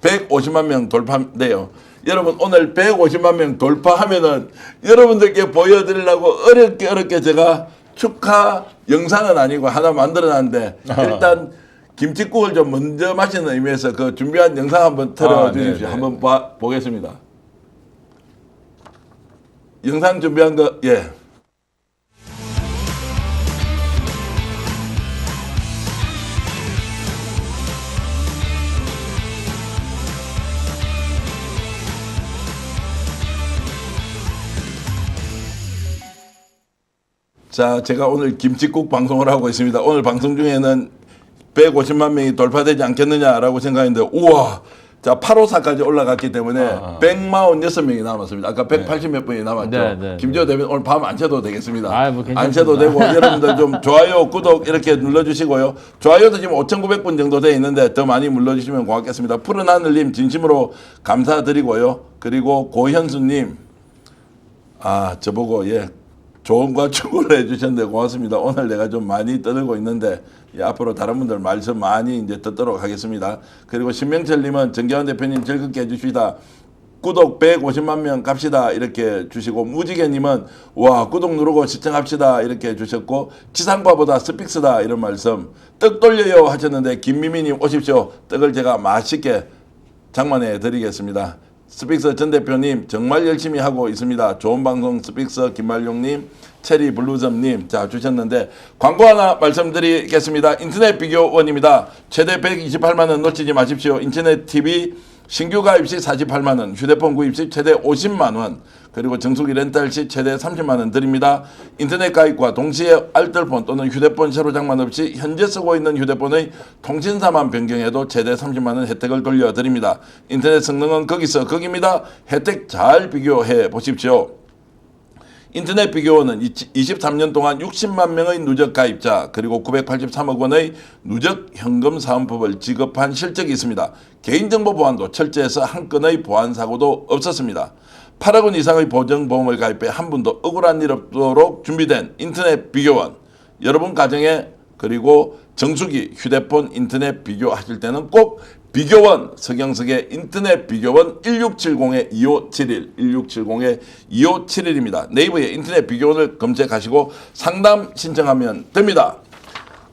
150만 명 돌파인데요. 여러분, 오늘 150만 명 돌파하면은 여러분들께 보여드리려고 어렵게 제가 축하 영상은 아니고 하나 만들어놨는데 일단 김치국을 좀 먼저 마시는 의미에서 그 준비한 영상 한번 틀어주십시오. 한번 보겠습니다. 영상 준비한 거, 예. 자, 제가 오늘 김치국 방송을 하고 있습니다. 오늘 방송 중에는 150만 명이 돌파되지 않겠느냐라고 생각했는데 우와, 자 854까지 올라갔기 때문에 146명이 남았습니다. 아까 180 몇 분이 남았죠. 네. 김지호 대변인 오늘 밤 안 쉬어도 되겠습니다. 뭐 안 쉬어도 되고 여러분들 좀 좋아요, 구독 이렇게 눌러주시고요. 좋아요도 지금 5,900분 정도 돼 있는데 더 많이 눌러주시면 고맙겠습니다. 푸른 하늘님 진심으로 감사드리고요. 그리고 고현수님 저보고 조언과 충고를 해주셨는데 고맙습니다. 오늘 내가 좀 많이 떠들고 있는데 앞으로 다른 분들 말씀 많이 이제 듣도록 하겠습니다. 그리고 신명철님은 정겨환 대표님 즐겁게 해주시다. 구독 150만 명 갑시다 이렇게 주시고, 무지개님은 와 구독 누르고 시청합시다 이렇게 주셨고, 지상파보다 스픽스다 이런 말씀, 떡 돌려요 하셨는데 김미미님 오십시오. 떡을 제가 맛있게 장만해 드리겠습니다. 스픽스 전 대표님 정말 열심히 하고 있습니다. 좋은 방송 스픽스 김말용님, 체리 블루점님 자 주셨는데, 광고 하나 말씀드리겠습니다. 인터넷 비교원입니다. 최대 128만 원 놓치지 마십시오. 인터넷 TV 신규 가입 시 48만 원, 휴대폰 구입 시 최대 50만 원, 그리고 정수기 렌탈 시 최대 30만 원 드립니다. 인터넷 가입과 동시에 알뜰폰 또는 휴대폰 새로 장만 없이 현재 쓰고 있는 휴대폰의 통신사만 변경해도 최대 30만 원 혜택을 돌려드립니다. 인터넷 성능은 거기서 거기입니다. 혜택 잘 비교해 보십시오. 인터넷 비교원은 23년 동안 60만 명의 누적 가입자 그리고 983억 원의 누적 현금 사은법을 지급한 실적이 있습니다. 개인정보 보안도 철저해서 한 건의 보안 사고도 없었습니다. 8억 원 이상의 보정보험을 가입해 한 분도 억울한 일 없도록 준비된 인터넷 비교원, 여러분 가정에 그리고 정수기, 휴대폰, 인터넷 비교하실 때는 꼭 비교원, 서경석의 인터넷 비교원 1670-2571, 1670-2571입니다. 네이버에 인터넷 비교원을 검색하시고 상담 신청하면 됩니다.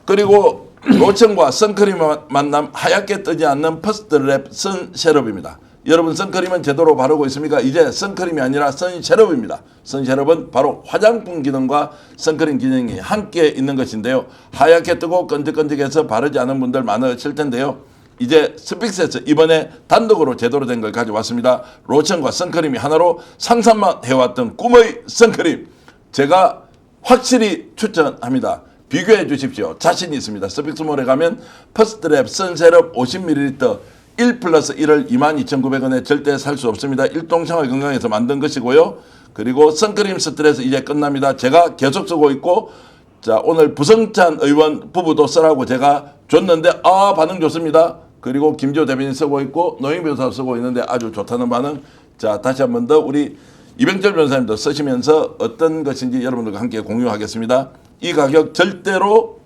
그리고 로션과 선크림 만남, 하얗게 뜨지 않는 퍼스트랩 선셋업입니다. 여러분 선크림은 제대로 바르고 있습니까? 이제 선크림이 아니라 선셋업입니다. 선셋업은 바로 화장품 기능과 선크림 기능이 함께 있는 것인데요. 하얗게 뜨고 끈적끈적해서 바르지 않은 분들 많으실 텐데요. 이제 스픽스에서 이번에 단독으로 제대로 된 걸 가져왔습니다. 로션과 선크림이 하나로 상상만 해왔던 꿈의 선크림, 제가 확실히 추천합니다. 비교해 주십시오. 자신이 있습니다. 스픽스몰에 가면 퍼스트랩 선셋업 50ml 1 플러스 1을 22,900원에 절대 살 수 없습니다. 일동생활 건강에서 만든 것이고요. 그리고 선크림 스트레스 이제 끝납니다. 제가 계속 쓰고 있고, 자 오늘 부성찬 의원 부부도 쓰라고 제가 줬는데 반응 좋습니다. 그리고 김지호 대변인 쓰고 있고 노영 변호사 쓰고 있는데 아주 좋다는 반응. 자 다시 한 번 더 우리 이병철 변호사님도 쓰시면서 어떤 것인지 여러분들과 함께 공유하겠습니다. 이 가격 절대로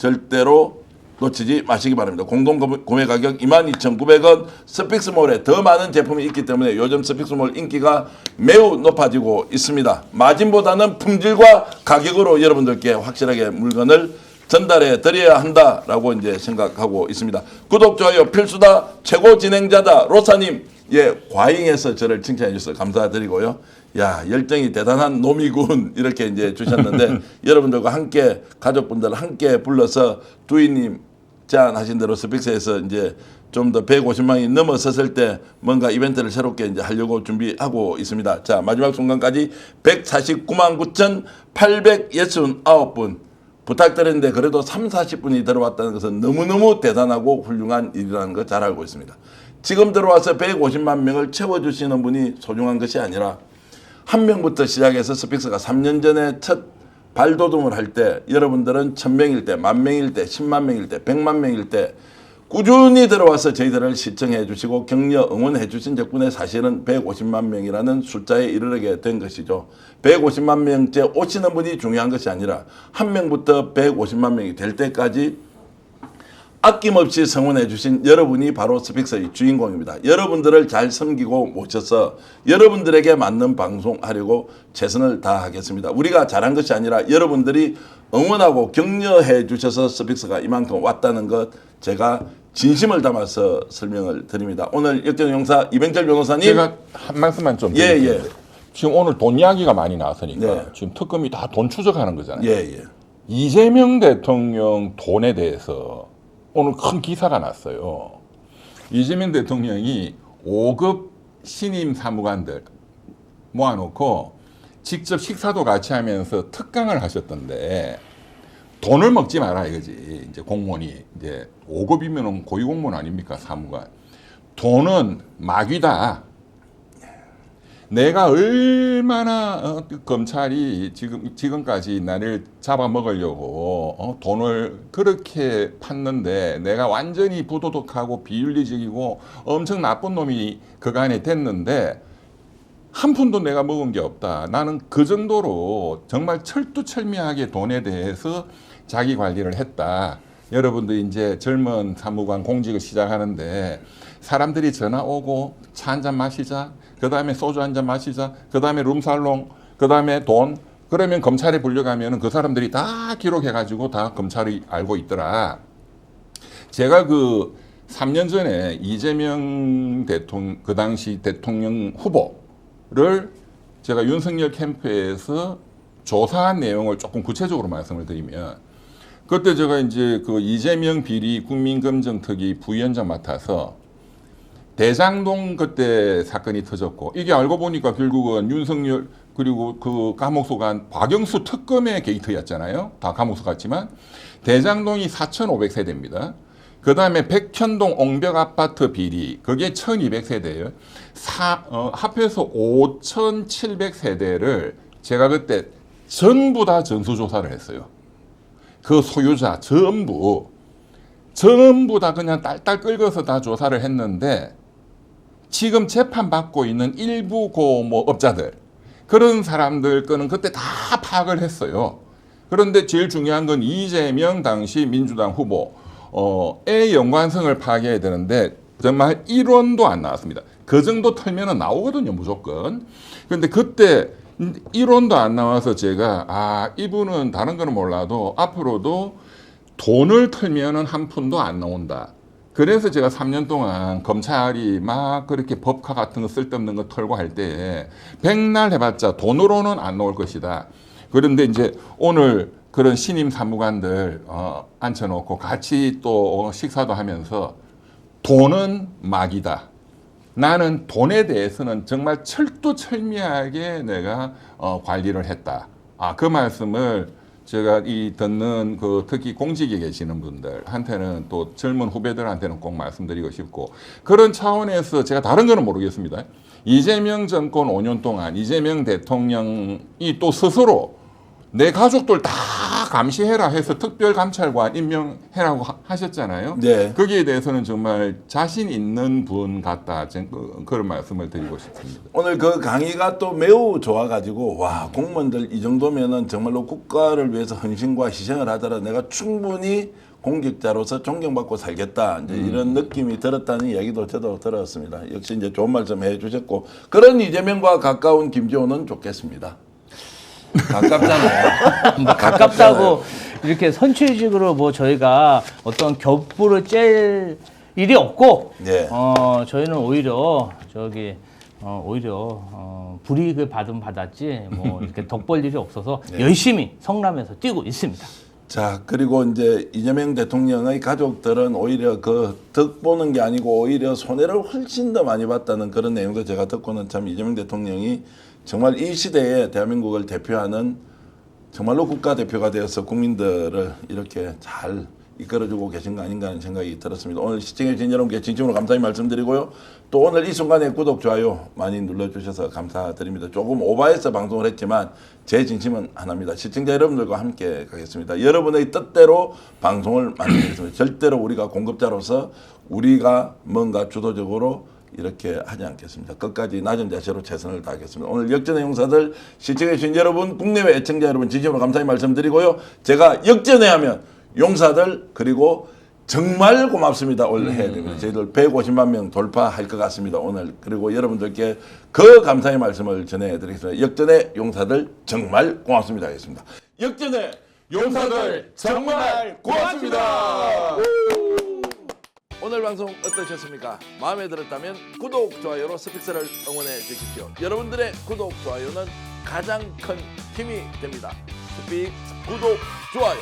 놓치지 마시기 바랍니다. 공동 구매 가격 22,900원. 스픽스몰에 더 많은 제품이 있기 때문에 요즘 스픽스몰 인기가 매우 높아지고 있습니다. 마진보다는 품질과 가격으로 여러분들께 확실하게 물건을 전달해 드려야 한다라고 이제 생각하고 있습니다. 구독, 좋아요 필수다. 최고 진행자다. 로사님, 예, 과잉해서 저를 칭찬해 주셔서 감사드리고요. 야, 열정이 대단한 놈이군 이렇게 이제 주셨는데 여러분들과 함께 가족분들 함께 불러서 두이님 제안하신 대로 스픽스에서 이제 좀 더 150만이 넘어섰을 때 뭔가 이벤트를 새롭게 이제 하려고 준비하고 있습니다. 자, 마지막 순간까지 149만 9,869분 부탁드렸는데 그래도 30-40분이 들어왔다는 것은 너무너무 대단하고 훌륭한 일이라는 거 잘 알고 있습니다. 지금 들어와서 150만 명을 채워주시는 분이 소중한 것이 아니라 한 명부터 시작해서 스픽스가 3년 전에 첫 발돋움을 할 때 여러분들은 1,000명일 때, 10,000명일 때, 10만 명일 때, 100만 명일 때 꾸준히 들어와서 저희들을 시청해 주시고 격려 응원해 주신 덕분에 사실은 150만 명이라는 숫자에 이르게 된 것이죠. 150만 명째 오시는 분이 중요한 것이 아니라 한 명부터 150만 명이 될 때까지 아낌없이 성원해 주신 여러분이 바로 스픽스의 주인공입니다. 여러분들을 잘 섬기고 모셔서 여러분들에게 맞는 방송하려고 최선을 다하겠습니다. 우리가 잘한 것이 아니라 여러분들이 응원하고 격려해 주셔서 스픽스가 이만큼 왔다는 것 제가 진심을 담아서 설명을 드립니다. 오늘 역전용사 이병철 변호사님, 제가 한 말씀만 좀 예, 드릴게요. 예. 지금 오늘 돈 이야기가 많이 나왔으니까 네. 지금 특검이 다 돈 추적하는 거잖아요. 예. 이재명 대통령 돈에 대해서 오늘 큰 기사가 났어요. 이재명 대통령이 5급 신임 사무관들 모아놓고 직접 식사도 같이 하면서 특강을 하셨던데 돈을 먹지 마라 이거지. 이제 공무원이 이제 5급이면 고위공무원 아닙니까, 사무관. 돈은 마귀다. 내가 얼마나 검찰이 지금까지 나를 잡아먹으려고 돈을 그렇게 팠는데 내가 완전히 부도덕하고 비윤리적이고 엄청 나쁜 놈이 그간에 됐는데 한 푼도 내가 먹은 게 없다. 나는 그 정도로 정말 철두철미하게 돈에 대해서 자기 관리를 했다. 여러분들 이제 젊은 사무관 공직을 시작하는데 사람들이 전화 오고 차 한 잔 마시자, 그 다음에 소주 한 잔 마시자, 그 다음에 룸살롱, 그 다음에 돈, 그러면 검찰에 불려가면 그 사람들이 다 기록해가지고 다 검찰이 알고 있더라. 제가 그 3년 전에 이재명 대통령, 그 당시 대통령 후보를 제가 윤석열 캠프에서 조사한 내용을 조금 구체적으로 말씀을 드리면, 그때 제가 이제 그 이재명 비리 국민검증특위 부위원장 맡아서 대장동 그때 사건이 터졌고, 이게 알고 보니까 결국은 윤석열 그리고 그 감옥소 간 박영수 특검의 게이트였잖아요. 다 감옥소 갔지만 대장동이 4,500세대입니다. 그 다음에 백현동 옹벽 아파트 비리, 그게 1,200세대예요. 합해서 5,700세대를 제가 그때 전부 다 전수조사를 했어요. 그 소유자 전부 다 그냥 딸딸 긁어서 다 조사를 했는데, 지금 재판받고 있는 일부 뭐 업자들, 그런 사람들 거는 그때 다 파악을 했어요. 그런데 제일 중요한 건 이재명 당시 민주당 후보의 연관성을 파악해야 되는데 정말 1원도 안 나왔습니다. 그 정도 털면은 나오거든요, 무조건. 그런데 그때 1원도 안 나와서 제가 이분은 다른 거는 몰라도 앞으로도 돈을 털면은 한 푼도 안 나온다. 그래서 제가 3년 동안 검찰이 막 그렇게 법카 같은 거 쓸데없는 거 털고 할 때 백날 해봤자 돈으로는 안 나올 것이다. 그런데 이제 오늘 그런 신임 사무관들 앉혀놓고 같이 또 식사도 하면서 돈은 막이다. 나는 돈에 대해서는 정말 철두철미하게 내가 관리를 했다. 그 말씀을 제가 듣는 그 특히 공직에 계시는 분들한테는, 또 젊은 후배들한테는 꼭 말씀드리고 싶고, 그런 차원에서 제가 다른 거는 모르겠습니다. 이재명 정권 5년 동안 이재명 대통령이 또 스스로 내 가족들 다 감시해라 해서 특별감찰관 임명해라고 하셨잖아요. 네. 거기에 대해서는 정말 자신 있는 분 같다, 그런 말씀을 드리고 싶습니다. 오늘 그 강의가 또 매우 좋아가지고, 와, 공무원들 이 정도면은 정말로 국가를 위해서 헌신과 희생을 하더라, 내가 충분히 공직자로서 존경받고 살겠다, 이제 이런 느낌이 들었다는 이야기도 저도 들었습니다. 역시 이제 좋은 말씀 해주셨고, 그런 이재명과 가까운 김지호는 좋겠습니다. 가깝잖아요. 뭐 가깝다고 이렇게 선출직으로 뭐 저희가 어떤 겹불을 짤 일이 없고, 예. 저희는 오히려 불이익을 받았지 뭐 이렇게 덕벌 일이 없어서 열심히 성남에서 뛰고 있습니다. 자, 그리고 이제 이재명 대통령의 가족들은 오히려 그 덕 보는 게 아니고 오히려 손해를 훨씬 더 많이 봤다는 그런 내용도 제가 듣고는 참 이재명 대통령이 정말 이 시대에 대한민국을 대표하는 정말로 국가대표가 되어서 국민들을 이렇게 잘 이끌어주고 계신 거 아닌가 하는 생각이 들었습니다. 오늘 시청해주신 여러분께 진심으로 감사히 말씀드리고요. 또 오늘 이 순간에 구독, 좋아요 많이 눌러주셔서 감사드립니다. 조금 오버해서 방송을 했지만 제 진심은 하나입니다. 시청자 여러분들과 함께 가겠습니다. 여러분의 뜻대로 방송을 만들겠습니다. 절대로 우리가 공급자로서 우리가 뭔가 주도적으로 이렇게 하지 않겠습니다. 끝까지 낮은 자세로 최선을 다하겠습니다. 오늘 역전의 용사들 시청해주신 여러분, 국내외 애청자 여러분 진심으로 감사히 말씀드리고요. 제가 역전해 하면 용사들 그리고 정말 고맙습니다. 원래 해야 됩니다. 저희들 150만 명 돌파할 것 같습니다. 오늘. 그리고 여러분들께 그 감사의 말씀을 전해드리겠습니다. 역전의 용사들 정말 고맙습니다. 하겠습니다. 역전의 용사들 정말 고맙습니다. 오늘 방송 어떠셨습니까? 마음에 들었다면 구독, 좋아요로 스픽스를 응원해 주십시오. 여러분들의 구독, 좋아요는 가장 큰 힘이 됩니다. 스픽 구독, 좋아요.